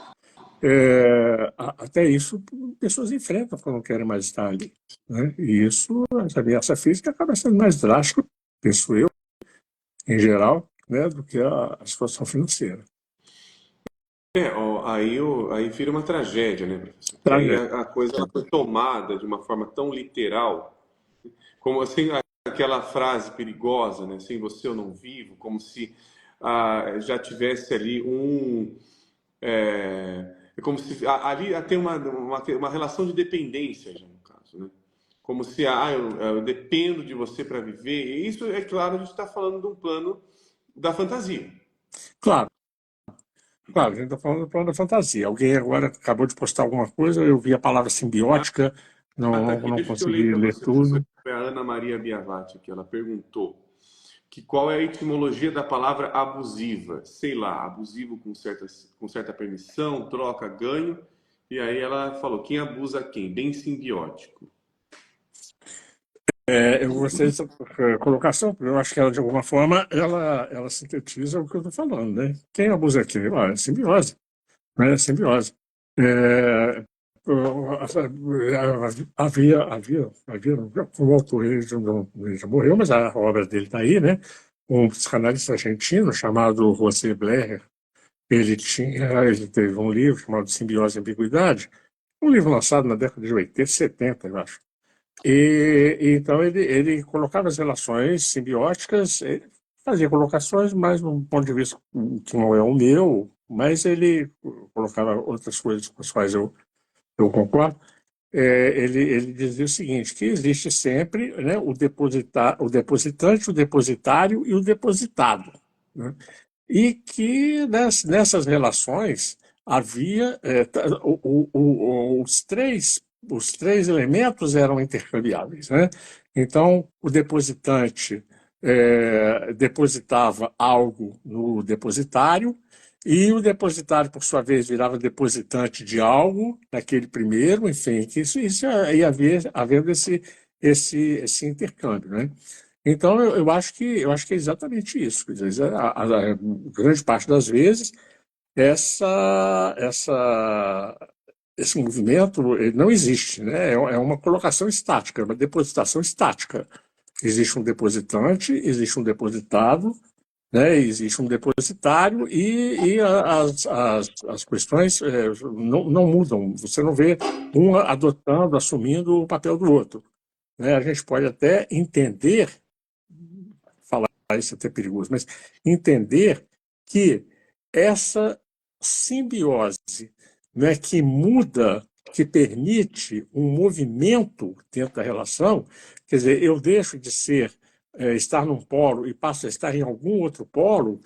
até isso pessoas enfrentam quando não querem mais estar ali, né? E isso, essa ameaça física acaba sendo mais drástica, penso eu, em geral, né, do que a situação financeira. Ó, aí vira uma tragédia, né, professor? Que aí Tragédia. a coisa ela foi tomada de uma forma tão literal, como assim aquela frase perigosa, né? Sem você eu não vivo, como se já tivesse ali é como se ali tem uma relação de dependência já no caso, né? Como se eu dependo de você para viver. E isso, é claro, a gente está falando de um plano da fantasia. Claro, claro, a gente está falando do plano da fantasia. Alguém agora acabou de postar alguma coisa, eu vi a palavra simbiótica, Ah, tá não, aqui. não Deixa que eu leio consegui para ler você, professor. tudo. Foi a Ana Maria Biavati que ela perguntou que qual é a etimologia da palavra abusiva. Sei lá, abusivo com certa permissão, troca, ganho. E aí ela falou, quem abusa quem? Bem simbiótico. Eu gostei dessa colocação, porque eu acho que ela, de alguma forma, ela sintetiza o que eu estou falando, né? Quem abusa quem? É simbiose, né? É simbiose. É, havia um autor, ele já morreu, mas a obra dele está aí, né? Um psicanalista argentino chamado José Blecher. Ele teve um livro chamado Simbiose e Ambiguidade, um livro lançado na década de 80, 70, eu acho. Então ele colocava as relações simbióticas, ele fazia colocações, mas num ponto de vista que não é o meu, mas ele colocava outras coisas com as quais eu concordo. Ele dizia o seguinte, que existe sempre, né, o depositante, o depositário e o depositado, né? E que nessas relações havia os três elementos eram intercambiáveis, né? Então, o depositante depositava algo no depositário e o depositário, por sua vez, virava depositante de algo naquele primeiro, enfim, que isso ia havendo esse intercâmbio, né? Então, eu acho que é exatamente isso. Quer dizer, grande parte das vezes, esse movimento ele não existe, né? É uma colocação estática, uma depositação estática. Existe um depositante, existe um depositado, né? Existe um depositário as questões não mudam. Você não vê um adotando, assumindo o papel do outro, né? A gente pode até entender isso é até perigoso, mas entender que essa simbiose, né, que muda, que permite um movimento dentro da relação, quer dizer, eu deixo de estar num polo e passo a estar em algum outro polo,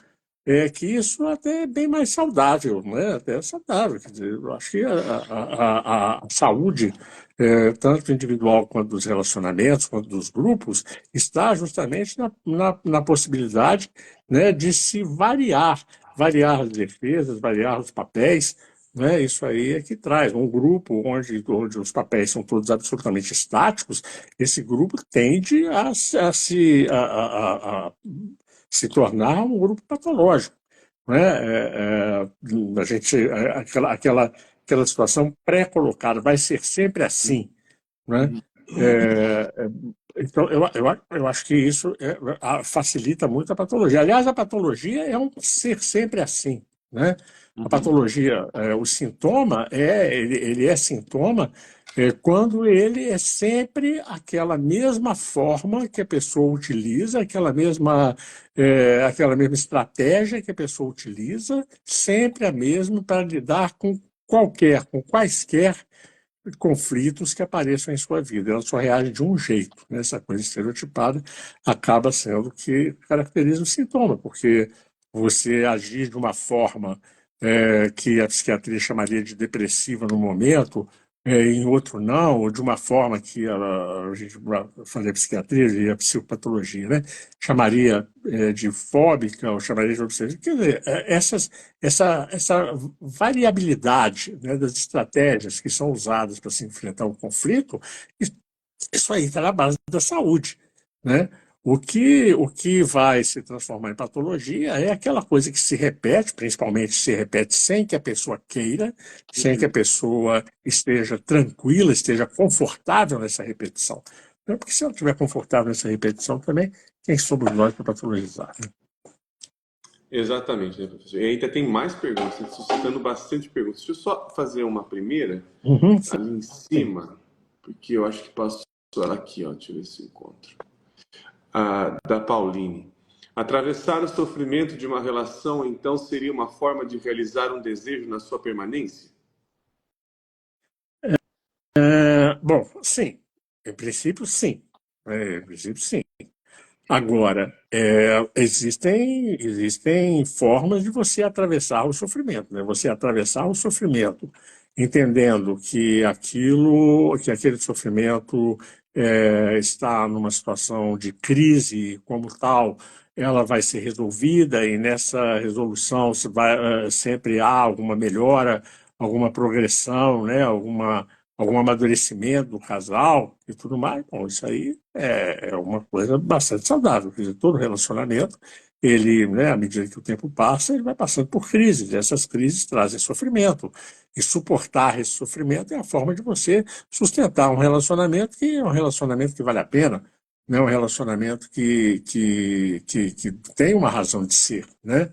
que isso até é bem mais saudável, né? Até é saudável. Quer dizer, eu acho que a saúde, tanto individual quanto dos relacionamentos, quanto dos grupos, está justamente na possibilidade, né, de se variar as defesas, variar os papéis, né? Isso aí é que traz um grupo onde os papéis são todos absolutamente estáticos, esse grupo tende a se tornar um grupo patológico, né? A gente, aquela situação pré-colocada vai ser sempre assim, né? É, é, então, eu acho que isso facilita muito a patologia. Aliás, a patologia é um ser sempre assim, né? A patologia, o sintoma, ele é sintoma quando ele é sempre aquela mesma forma que a pessoa utiliza, aquela mesma estratégia que a pessoa utiliza, sempre a mesma para lidar com quaisquer conflitos que apareçam em sua vida. Ela só reage de um jeito, né? Essa coisa estereotipada acaba sendo o que caracteriza o sintoma, porque você agir de uma forma que a psiquiatria chamaria de depressiva no momento, em outro não, ou de uma forma que a gente fazer a psiquiatria e a psicopatologia, né? Chamaria de fóbica, ou chamaria de obsessiva. Quer dizer, essa variabilidade, né, das estratégias que são usadas para se enfrentar o conflito, isso aí está na base da saúde, né? O que vai se transformar em patologia é aquela coisa que se repete, principalmente se repete sem que a pessoa queira, sem que a pessoa esteja tranquila, esteja confortável nessa repetição. Então, porque se ela estiver confortável nessa repetição também, quem somos nós para patologizar, né? Exatamente, né, professor? E ainda tem mais perguntas, está suscitando bastante perguntas. Deixa eu só fazer uma primeira Sim, ali em sim. cima, porque eu acho que passou ela aqui, ó. Deixa eu ver se eu encontro. Da Pauline. Atravessar o sofrimento de uma relação, então, seria uma forma de realizar um desejo na sua permanência? Bom, sim. Em princípio, sim. Em princípio, sim. Agora, existem formas de você atravessar o sofrimento, né? Você atravessar o sofrimento, entendendo que aquele sofrimento está numa situação de crise como tal, ela vai ser resolvida e nessa resolução sempre há alguma melhora, alguma progressão, né? Algum amadurecimento do casal e tudo mais. Bom, isso aí é uma coisa bastante saudável. Quer dizer, todo relacionamento ele, né, à medida que o tempo passa, ele vai passando por crises. E essas crises trazem sofrimento. E suportar esse sofrimento é a forma de você sustentar um relacionamento que é um relacionamento que vale a pena, né? Um relacionamento que tem uma razão de ser, né?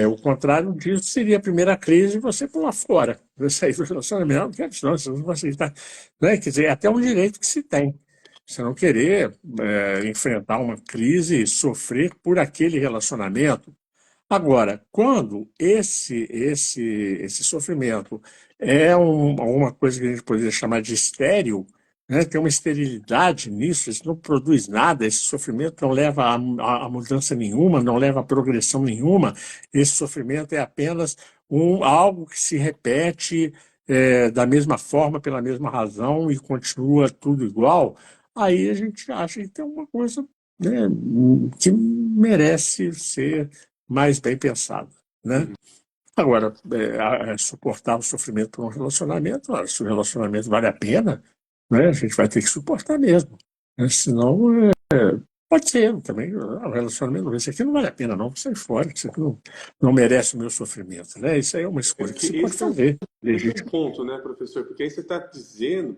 O contrário disso seria a primeira crise e você pular fora, você sair do relacionamento, não quero isso não, você não vai aceitar. Né? Quer dizer, é até um direito que se tem. Você não querer enfrentar uma crise e sofrer por aquele relacionamento. Agora, quando esse sofrimento é alguma coisa que a gente poderia chamar de estéril, né, tem uma esterilidade nisso, isso não produz nada, esse sofrimento não leva a mudança nenhuma, não leva a progressão nenhuma, esse sofrimento é apenas algo que se repete da mesma forma, pela mesma razão e continua tudo igual, aí a gente acha que tem uma coisa, né, que merece ser mais bem pensado, né? Agora, suportar o sofrimento por um relacionamento, se o relacionamento vale a pena, né, a gente vai ter que suportar mesmo, né? Senão, pode ser também, o relacionamento, isso aqui não vale a pena não, sai fora, isso aqui não merece o meu sofrimento, né? Isso aí é uma escolha que Porque se pode fazer, esse é um legítimo. ponto, né, professor? Porque aí você está dizendo,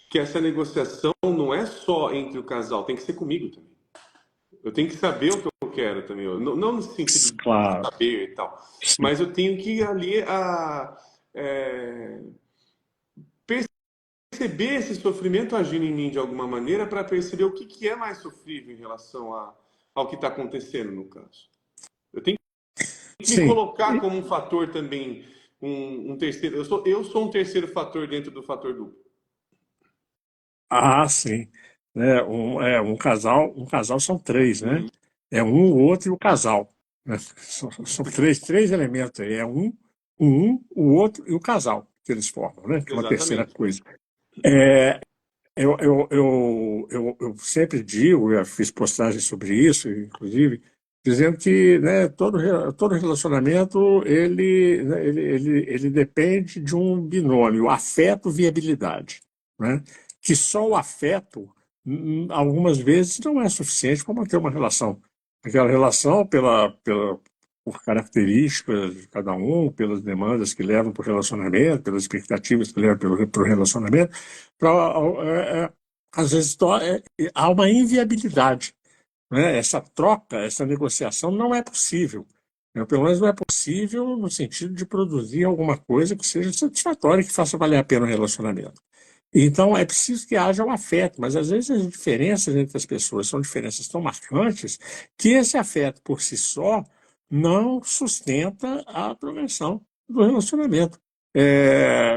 que essa negociação não é só entre o casal, tem que ser comigo também. Eu tenho que saber o que eu quero também. Não no sentido de Claro, saber e tal, sim. mas eu tenho que ali é, perceber esse sofrimento agindo em mim de alguma maneira para perceber o que é mais sofrível em relação ao que está acontecendo no caso. Eu tenho que me Sim. colocar como um fator também, um terceiro. Eu sou um terceiro fator dentro do fator duplo. Sim. Né? Um casal são três, né? Uhum. É um, o outro e o casal. Né? São três elementos aí. É o outro e o casal que eles formam, né? Que é uma terceira Exatamente. coisa. Eu sempre digo, eu fiz postagens sobre isso, inclusive, dizendo que, né, todo relacionamento ele depende de um binômio, afeto-viabilidade, né? Que só o afeto, algumas vezes, não é suficiente para manter uma relação. Aquela relação, por características de cada um, pelas demandas que levam para o relacionamento, pelas expectativas que levam para o relacionamento, pra, às vezes há uma inviabilidade, né? Essa troca, essa negociação não é possível. Né? Pelo menos não é possível no sentido de produzir alguma coisa que seja satisfatória, que faça valer a pena o relacionamento. Então, é preciso que haja o afeto, mas às vezes as diferenças entre as pessoas são diferenças tão marcantes que esse afeto por si só não sustenta a progressão do relacionamento. É,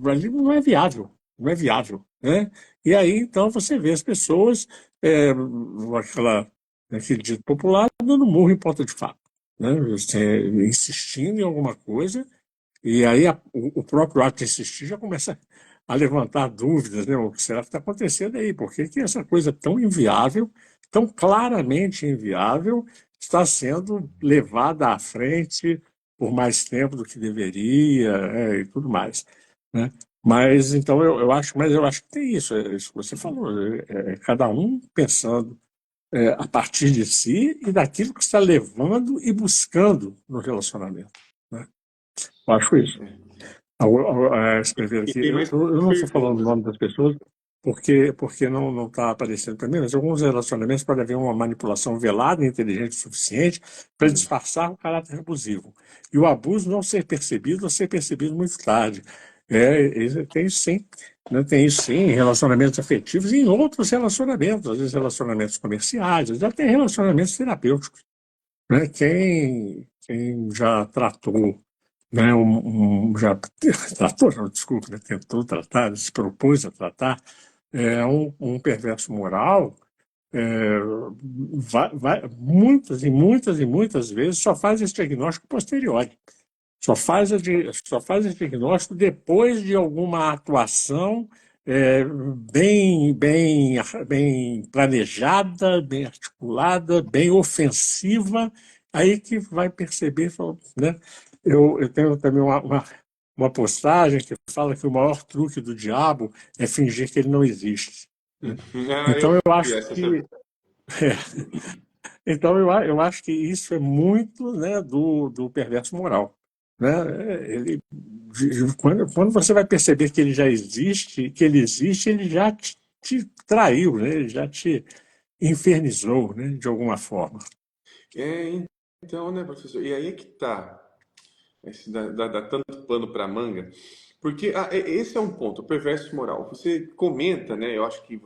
ali não é viável, não é viável, né? E aí, então, você vê as pessoas, aquele dito popular, dando murro em ponta de faca, né? Você insistindo em alguma coisa e aí o próprio ato de insistir já começa a levantar dúvidas, né? O que será que está acontecendo aí? Por que que essa coisa tão inviável, tão claramente inviável, está sendo levada à frente por mais tempo do que deveria, e tudo mais, né? Mas então eu acho que tem isso que você falou, cada um pensando a partir de si e daquilo que está levando e buscando no relacionamento, né? Eu acho isso. Escrever E aqui. tem Eu, mais eu não estou falando o perguntas. nome das pessoas porque não está aparecendo para mim, mas alguns relacionamentos pode haver uma manipulação velada e inteligente o suficiente para disfarçar o caráter abusivo. E o abuso não ser percebido ou ser percebido muito tarde. Tem isso sim. Né? Tem isso sim em relacionamentos afetivos e em outros relacionamentos, às vezes relacionamentos comerciais, às vezes até relacionamentos terapêuticos. Né? Quem já tratou, né, já tratou, não, desculpa, né, tentou tratar, se propôs a tratar, um perverso moral, é, muitas e muitas e muitas vezes só faz esse diagnóstico posteriori. Só faz esse diagnóstico depois de alguma atuação bem planejada, bem articulada, bem ofensiva, aí que vai perceber, né? Eu tenho também uma postagem que fala que o maior truque do diabo é fingir que ele não existe, né? Ah, eu Então eu vi acho essa. que Então, eu acho que isso é muito, né, do perverso moral. Né? Quando você vai perceber que ele já existe, que ele existe, ele já te traiu, né? Ele já te infernizou, né, de alguma forma. É, então, né, professor? E aí é que tá. Esse dá tanto pano para manga. Porque esse é um ponto, o perverso moral. Você comenta, né? Eu acho que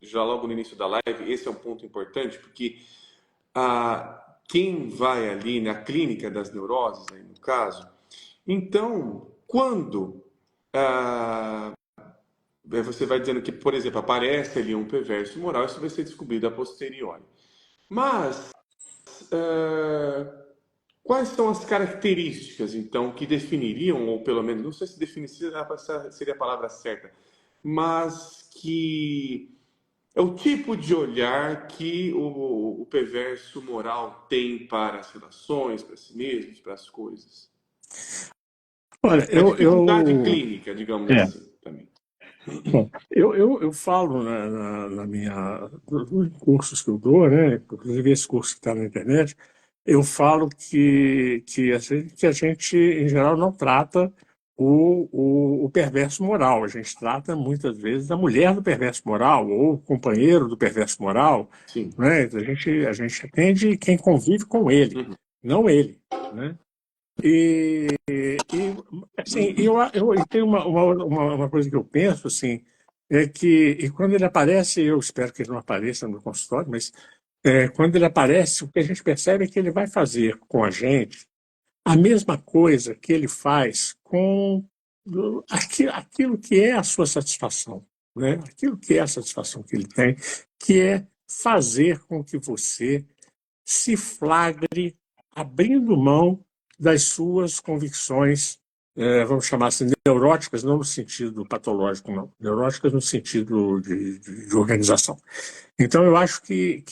já logo no início da live, esse é um ponto importante, porque quem vai ali na clínica das neuroses, aí no caso, então, quando você vai dizendo que, por exemplo, aparece ali um perverso moral, isso vai ser descobrido a posteriori. Mas ah, quais são as características, então, que definiriam, ou pelo menos, não sei se definir seria a palavra certa, mas que é o tipo de olhar que o perverso moral tem para as relações, para si mesmo, para as coisas? Olha, A dificuldade clínica, digamos é, assim, também. bom, eu falo na minha, nos cursos que eu dou, né, inclusive esse curso que está na internet, eu falo que a gente, em geral, não trata o perverso moral. A gente trata, muitas vezes, a mulher do perverso moral ou o companheiro do perverso moral. Sim. Né? A gente atende quem convive com ele, Uhum. não ele. Né? E assim, e tem uma coisa que eu penso, assim, é que e quando ele aparece, eu espero que ele não apareça no consultório, mas quando ele aparece, o que a gente percebe é que ele vai fazer com a gente a mesma coisa que ele faz com aquilo que é a sua satisfação, né? Aquilo que é a satisfação que ele tem, que é fazer com que você se flagre abrindo mão das suas convicções, vamos chamar assim, neuróticas, não no sentido patológico, não, neuróticas no sentido de organização. Então, eu acho que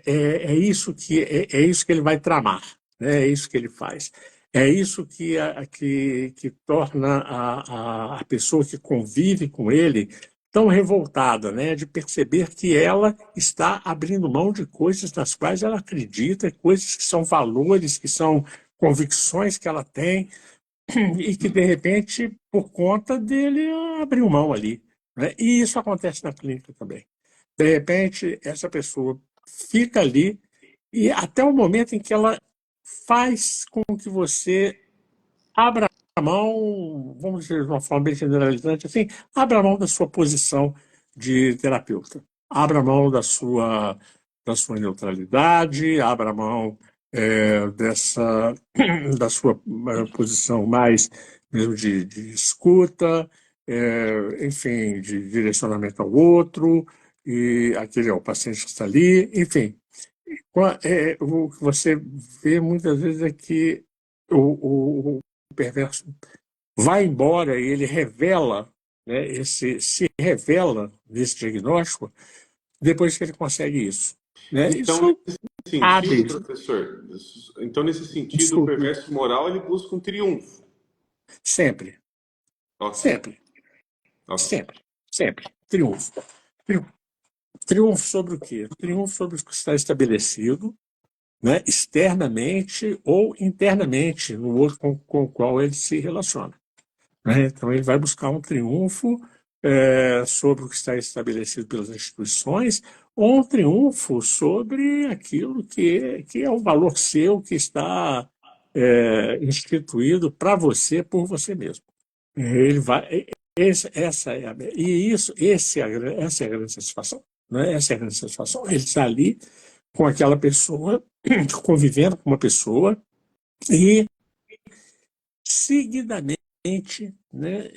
é isso é isso que ele vai tramar, né? É isso que ele faz. É isso que torna a pessoa que convive com ele tão revoltada, né? De perceber que ela está abrindo mão de coisas nas quais ela acredita, coisas que são valores, que são convicções que ela tem, e que, de repente, por conta dele, ela abriu mão ali. Né? E isso acontece na clínica também. De repente, essa pessoa fica ali e até o momento em que ela faz com que você abra a mão, vamos dizer de uma forma bem generalizante, assim, abra a mão da sua posição de terapeuta, abra a mão da sua neutralidade, abra a mão da sua posição mais mesmo de escuta, enfim, de direcionamento ao outro, e aquele é o paciente que está ali, enfim. O que você vê muitas vezes é que o perverso vai embora e ele revela, né, se revela nesse diagnóstico depois que ele consegue isso. Né? Então, Isso nesse abre, sentido, professor, então nesse sentido, o desculpe, perverso moral ele busca um triunfo. sempre, Ok, sempre, ok. sempre, sempre. Triunfo. Triunfo. Triunfo sobre o quê? Triunfo sobre o que está estabelecido, né, externamente ou internamente no outro com o qual ele se relaciona. Né? Então, ele vai buscar um triunfo sobre o que está estabelecido pelas instituições, ou um triunfo sobre aquilo que é o valor seu, que está instituído para você, por você mesmo. Ele vai, essa é a, e isso, essa é a grande satisfação. Né? Essa é a grande satisfação. Ele está ali com aquela pessoa, convivendo com uma pessoa, e seguidamente, né,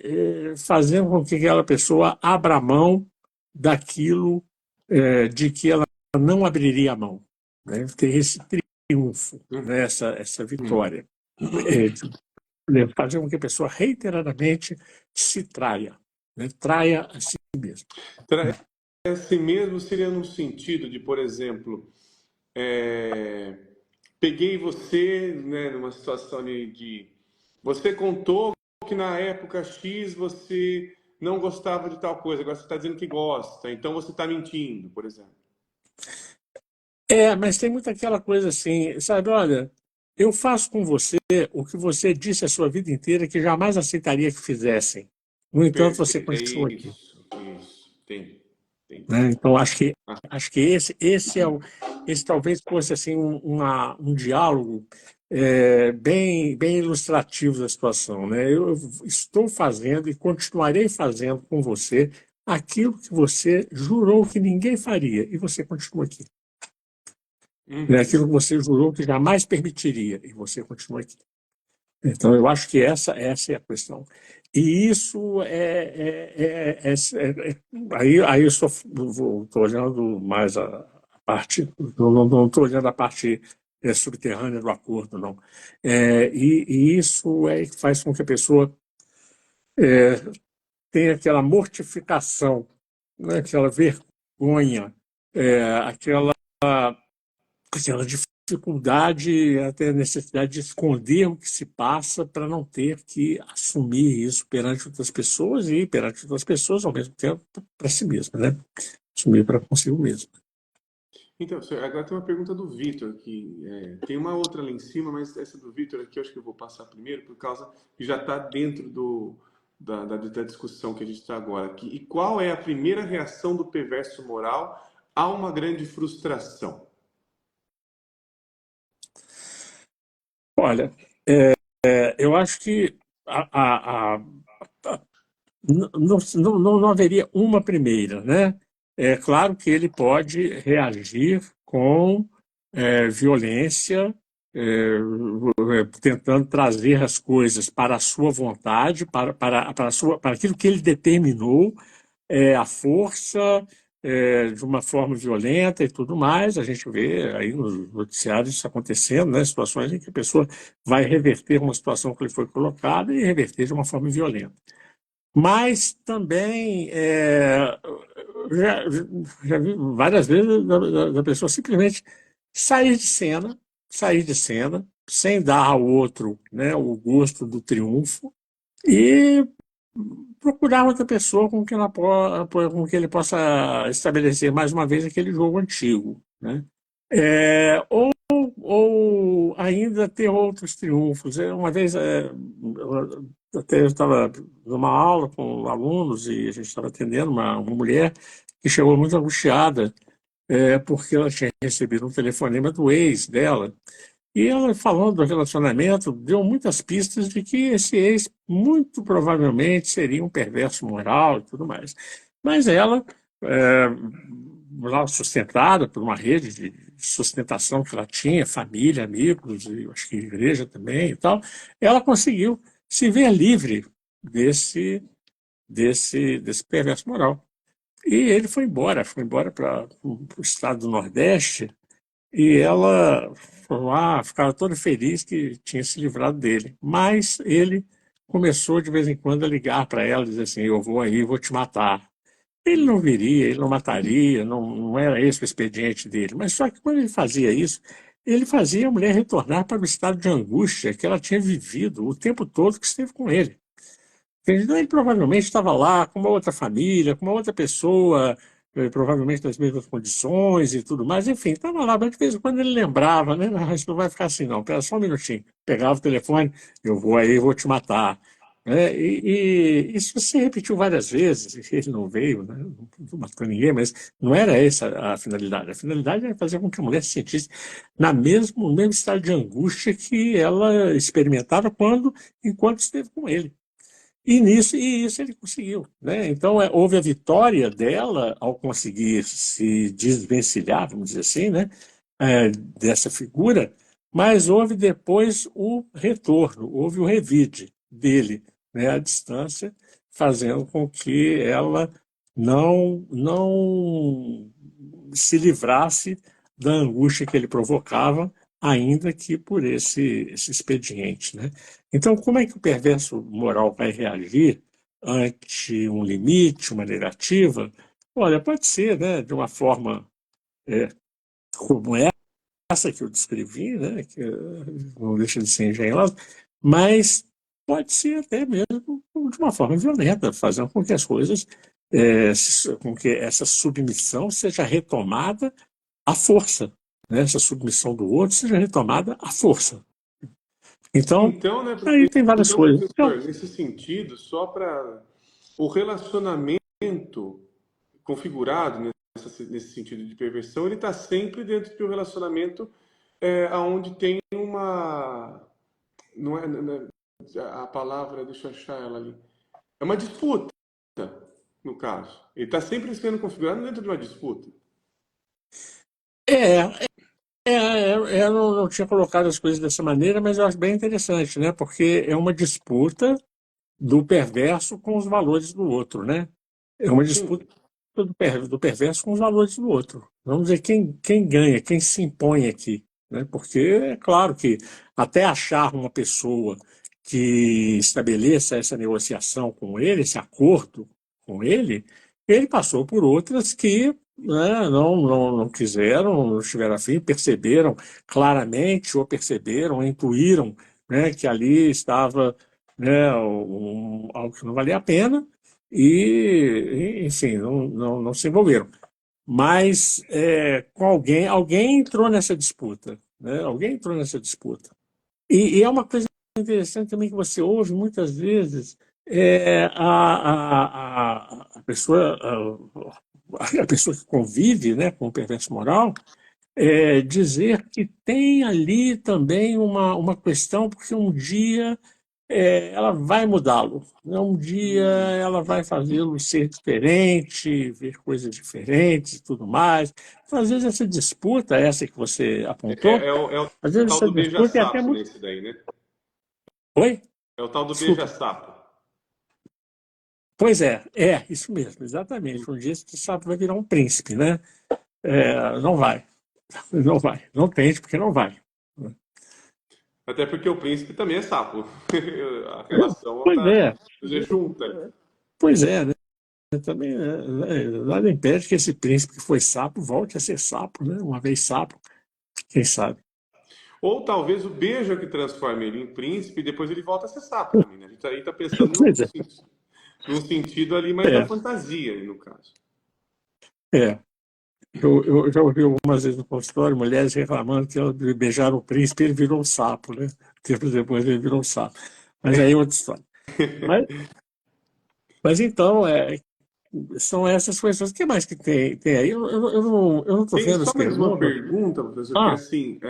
fazendo com que aquela pessoa abra mão daquilo de que ela não abriria a mão. Né? Ter esse triunfo, né, essa Uhum. vitória. Fazer com que a pessoa reiteradamente se traia, né? Traia a si mesma. Tra- Assim mesmo seria no sentido de, por exemplo, é, peguei você, né, numa situação de você contou que na época X você não gostava de tal coisa, agora você está dizendo que gosta, então você está mentindo, por exemplo. Mas tem muito aquela coisa assim, sabe? Olha, eu faço com você o que você disse a sua vida inteira que jamais aceitaria que fizessem. No entanto, você Perfeito. É continua aqui. isso. Tem. Né? Então, acho que, Ah, acho que esse talvez fosse assim, um diálogo bem ilustrativo da situação. Né? Eu estou fazendo e continuarei fazendo com você aquilo que você jurou que ninguém faria, e você continua aqui. Né? uhum. Aquilo que você jurou que jamais permitiria, e você continua aqui. Então, eu acho que essa é a questão. E isso aí eu estou olhando mais a parte, não estou olhando a parte subterrânea do acordo, não. E isso é que faz com que a pessoa tenha aquela mortificação, né, aquela vergonha, aquela dificuldade, até necessidade de esconder o que se passa para não ter que assumir isso perante outras pessoas e perante outras pessoas ao mesmo tempo para si mesmo, né? Assumir para consigo mesmo. Então, agora tem uma pergunta do Vitor aqui. Tem uma outra lá em cima, mas essa do Vitor aqui eu acho que eu vou passar primeiro, por causa que já está dentro da discussão que a gente está agora aqui. E qual é a primeira reação do perverso moral a uma grande frustração? Olha, eu acho que não haveria uma primeira, né? É claro que ele pode reagir com violência, tentando trazer as coisas para a sua vontade, para aquilo que ele determinou, a força, de uma forma violenta e tudo mais. A gente vê aí nos noticiários isso acontecendo, né? Situações em que a pessoa vai reverter uma situação que lhe foi colocada e reverter de uma forma violenta. Mas também já, já vi várias vezes da pessoa simplesmente sair de cena, sem dar ao outro, né, o gosto do triunfo, e procurar outra pessoa com que ele possa estabelecer mais uma vez aquele jogo antigo. Né? Ou ainda ter outros triunfos. Uma vez, eu estava numa aula com alunos e a gente estava atendendo uma mulher que chegou muito angustiada, porque ela tinha recebido um telefonema do ex dela. E ela, falando do relacionamento, deu muitas pistas de que esse ex muito provavelmente seria um perverso moral e tudo mais. Mas ela, é, lá sustentada por uma rede de sustentação que ela tinha, família, amigos, e acho que igreja também e tal, ela conseguiu se ver livre desse perverso moral. E ele foi embora para o estado do Nordeste, e ela foi lá, ficava toda feliz que tinha se livrado dele. Mas ele começou de vez em quando a ligar para ela e dizer assim: eu vou aí, vou te matar. Ele não viria, ele não mataria, não era esse o expediente dele. Mas só que quando ele fazia isso, ele fazia a mulher retornar para o estado de angústia que ela tinha vivido o tempo todo que esteve com ele. Então, ele provavelmente estava lá com uma outra família, com uma outra pessoa, provavelmente nas mesmas condições e tudo mais. Enfim, estava lá, mas de vez em quando ele lembrava, né? Não, isso não vai ficar assim, não. Pera só um minutinho. Pegava o telefone, eu vou aí, vou te matar. Né? E isso se repetiu várias vezes. Ele não veio, né? Não matou ninguém, mas não era essa a finalidade. A finalidade era fazer com que a mulher se sentisse no mesmo estado de angústia que ela experimentava enquanto esteve com ele. E isso ele conseguiu, né? Então houve a vitória dela ao conseguir se desvencilhar, vamos dizer assim, né? Dessa figura, mas houve depois o retorno, houve o revide dele, né? À distância, fazendo com que ela não se livrasse da angústia que ele provocava, ainda que por esse expediente, né? Então, como é que o perverso moral vai reagir ante um limite, uma negativa? Olha, pode ser, né, de uma forma é, como essa que eu descrevi, né, que não deixa de ser engenhosa, mas pode ser até mesmo de uma forma violenta, fazendo com que as coisas, com que essa submissão seja retomada à força. né, essa submissão do outro, seja retomada à força. Então, Então, né, aí tem várias coisas. Então, professor, nesse sentido, só para o relacionamento configurado nesse sentido de perversão, ele está sempre dentro de um relacionamento onde tem uma. Não é a palavra, deixa eu achar ela ali. É uma disputa, no caso. Ele está sempre sendo configurado dentro de uma disputa. é, eu não tinha colocado as coisas dessa maneira, mas eu acho bem interessante, né? Porque é uma disputa do perverso com os valores do outro, né? É uma disputa Sim, do perverso com os valores do outro. Vamos dizer quem ganha, quem se impõe aqui, né? Porque é claro que até achar uma pessoa que estabeleça essa negociação com ele, esse acordo com ele passou por outras que, né, não quiseram, não estiveram afim, perceberam claramente ou perceberam, intuíram, né, que ali estava, né, algo que não valia a pena enfim, não se envolveram. Mas com alguém entrou nessa disputa, né? Alguém entrou nessa disputa. E é uma coisa interessante também que você ouve muitas vezes a pessoa a pessoa que convive, né, com o perverso moral dizer que tem ali também uma questão porque um dia ela vai mudá-lo, né? Um dia ela vai fazê-lo ser diferente, ver coisas diferentes e tudo mais. Então, às vezes, essa disputa, essa que você apontou, é o às vezes tal essa do disputa é até beija-sapo muito. nesse daí, né? Oi? É o tal do Desculpa. beija-sapo. Pois isso mesmo, exatamente. Um dia esse sapo vai virar um príncipe, né? Não vai, não vai. Não tente, porque não vai. Até porque o príncipe também é sapo. A relação Pois está é, junta. pois é, né? Também nada impede que esse príncipe que foi sapo volte a ser sapo, né? Uma vez sapo, quem sabe? Ou talvez o beijo é que transforma ele em príncipe e depois ele volta a ser sapo também, né? A gente aí está pensando Pois é, num sentido ali mais da é, fantasia, no caso. é. Eu já ouvi algumas vezes no consultório mulheres reclamando que elas beijaram o príncipe e ele virou um sapo, né? Tempos depois ele virou um sapo. Mas aí é outra história. Mas, mas então, são essas questões. O que mais que tem aí? Eu não estou Tem vendo só as mais uma perguntas. pergunta, professor, que é Ah, assim,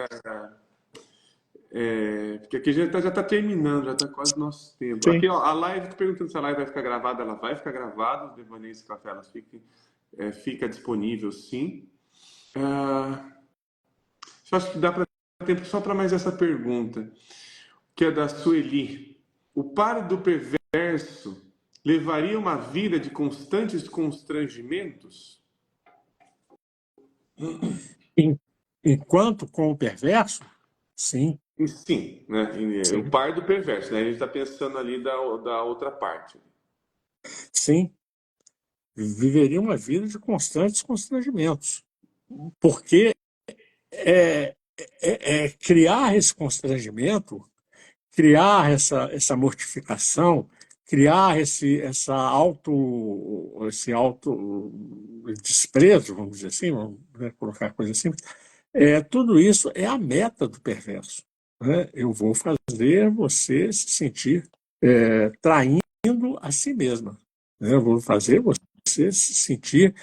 porque aqui já está terminando, já está quase nosso tempo. sim. Aqui, ó, a live, tô perguntando se a live vai ficar gravada, ela vai ficar gravada, os devaneios café, elas fica disponível, sim. Ah, só acho que dá para tempo só para mais essa pergunta, que é da Sueli. O par do perverso levaria uma vida de constantes constrangimentos? Em- Enquanto com o perverso, sim, Sim, né? O sim, par do perverso, né? A gente está pensando ali da outra parte. sim. Viveria uma vida de constantes constrangimentos. Porque criar esse constrangimento, criar essa mortificação, criar esse auto desprezo, vamos dizer assim, vamos, né, colocar a coisa assim, tudo isso é a meta do perverso, né? Eu vou fazer você se sentir traindo a si mesma, né? Eu vou fazer você se sentir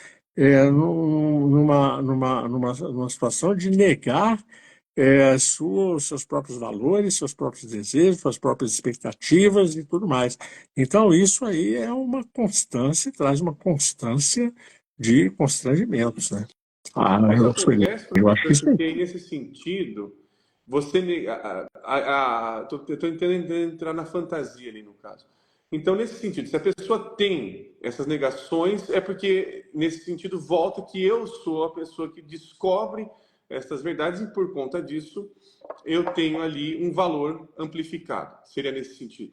numa situação de negar seus próprios valores, seus próprios desejos, suas próprias expectativas e tudo mais. Então, isso aí é uma constância, traz uma constância de constrangimentos, né? Mas Sueli, acontece, eu acho que professor, sim. porque aí nesse sentido, você. Tô tentando entrar na fantasia ali no caso. Então, nesse sentido, se a pessoa tem essas negações, é porque, nesse sentido, volta que eu sou a pessoa que descobre essas verdades e, por conta disso, eu tenho ali um valor amplificado. Seria nesse sentido.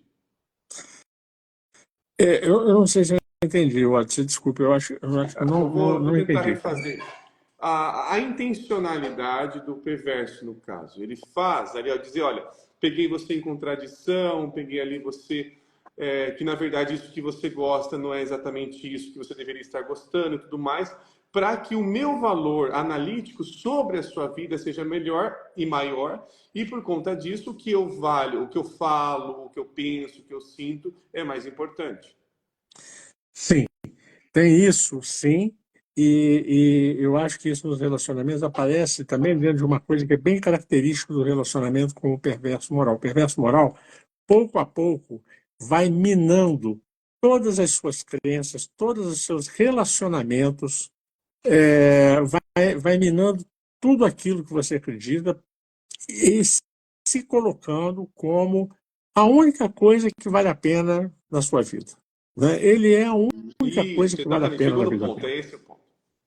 Eu não sei se eu entendi, Watson, desculpe, eu acho que eu Vou não tentar entendi. refazer. A intencionalidade do perverso, no caso. Ele faz ali, ó, dizer, olha, peguei você em contradição, peguei ali você, que na verdade isso que você gosta não é exatamente isso que você deveria estar gostando e tudo mais, para que o meu valor analítico sobre a sua vida seja melhor e maior, e por conta disso, o que eu valho, o que eu falo, o que eu penso, o que eu sinto é mais importante. Sim, tem isso, sim. E eu acho que isso nos relacionamentos aparece também dentro de uma coisa que é bem característica do relacionamento com o perverso moral. O perverso moral, pouco a pouco, vai minando todas as suas crenças, todos os seus relacionamentos, vai minando tudo aquilo que você acredita e se colocando como a única coisa que vale a pena na sua vida. Né? Ele é a única coisa Isso, que vale a exatamente. pena Chegou na no vida ponto, dele. é esse o ponto.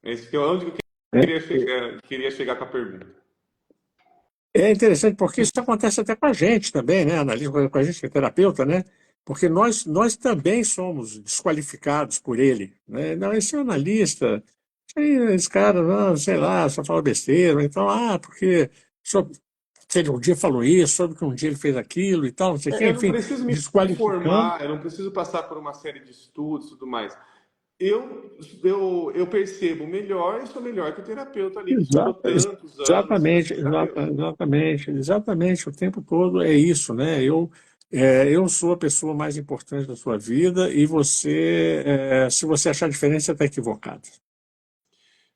Esse que é onde eu Né? queria chegar com a pergunta. É interessante porque isso acontece até com a gente também, né? Analisa com a gente que é terapeuta, né? Porque nós também somos desqualificados por ele. Né? Não, esse é um analista, esse cara, não, sei lá, só fala besteira. Então, porque só, se ele um dia falou isso, soube que um dia ele fez aquilo e tal, não sei o quê, Eu não enfim, preciso me desqualificando. formar, eu não preciso passar por uma série de estudos e tudo mais. Eu percebo melhor e sou melhor que o terapeuta ali, que estudou Exata- tantos anos sendo Exatamente, terapeuta. exatamente. O tempo todo é isso, né? Eu sou a pessoa mais importante da sua vida e você, se você achar diferente, você está equivocado.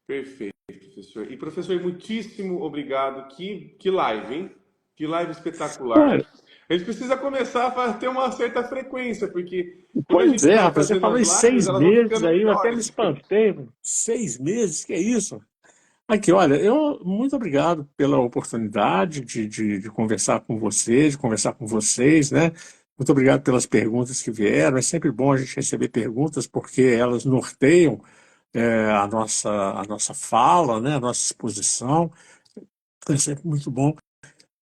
Perfeito, professor. E, professor, muitíssimo obrigado. Que live, hein? Que live espetacular. Olha, A gente precisa começar a ter uma certa frequência, porque quando a pois gente é, vai rapaz, você fazendo falou as em lives, seis elas vão meses ficando aí, eu até me melhores. espantei. 6 meses, que é isso? Aqui, olha, muito obrigado pela oportunidade de conversar com você, de conversar com vocês, né? Muito obrigado pelas perguntas que vieram. É sempre bom a gente receber perguntas, porque elas norteiam a nossa fala, né? A nossa exposição. É sempre muito bom.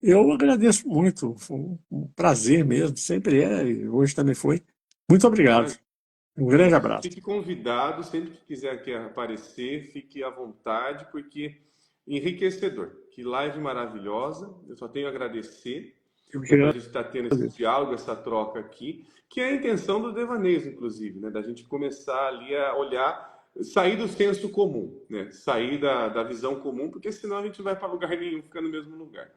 Eu agradeço muito, foi um prazer mesmo, sempre é, e hoje também foi. Muito obrigado. Um grande Isso. abraço. Fique convidado, sempre que quiser aqui aparecer, fique à vontade, porque enriquecedor. Que live maravilhosa. Eu só tenho a agradecer, Eu né, que para a gente estar tendo esse agradeço. diálogo, essa troca aqui, que é a intenção do Devaneios, inclusive, né, da gente começar ali a olhar, sair do senso comum, né, sair da visão comum, porque senão a gente não vai para lugar nenhum, fica no mesmo lugar.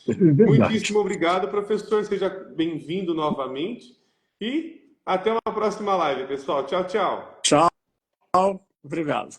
É verdade. Muitíssimo obrigado, professor. Seja bem-vindo novamente. E até uma próxima live, pessoal. Tchau, tchau. Tchau, obrigado.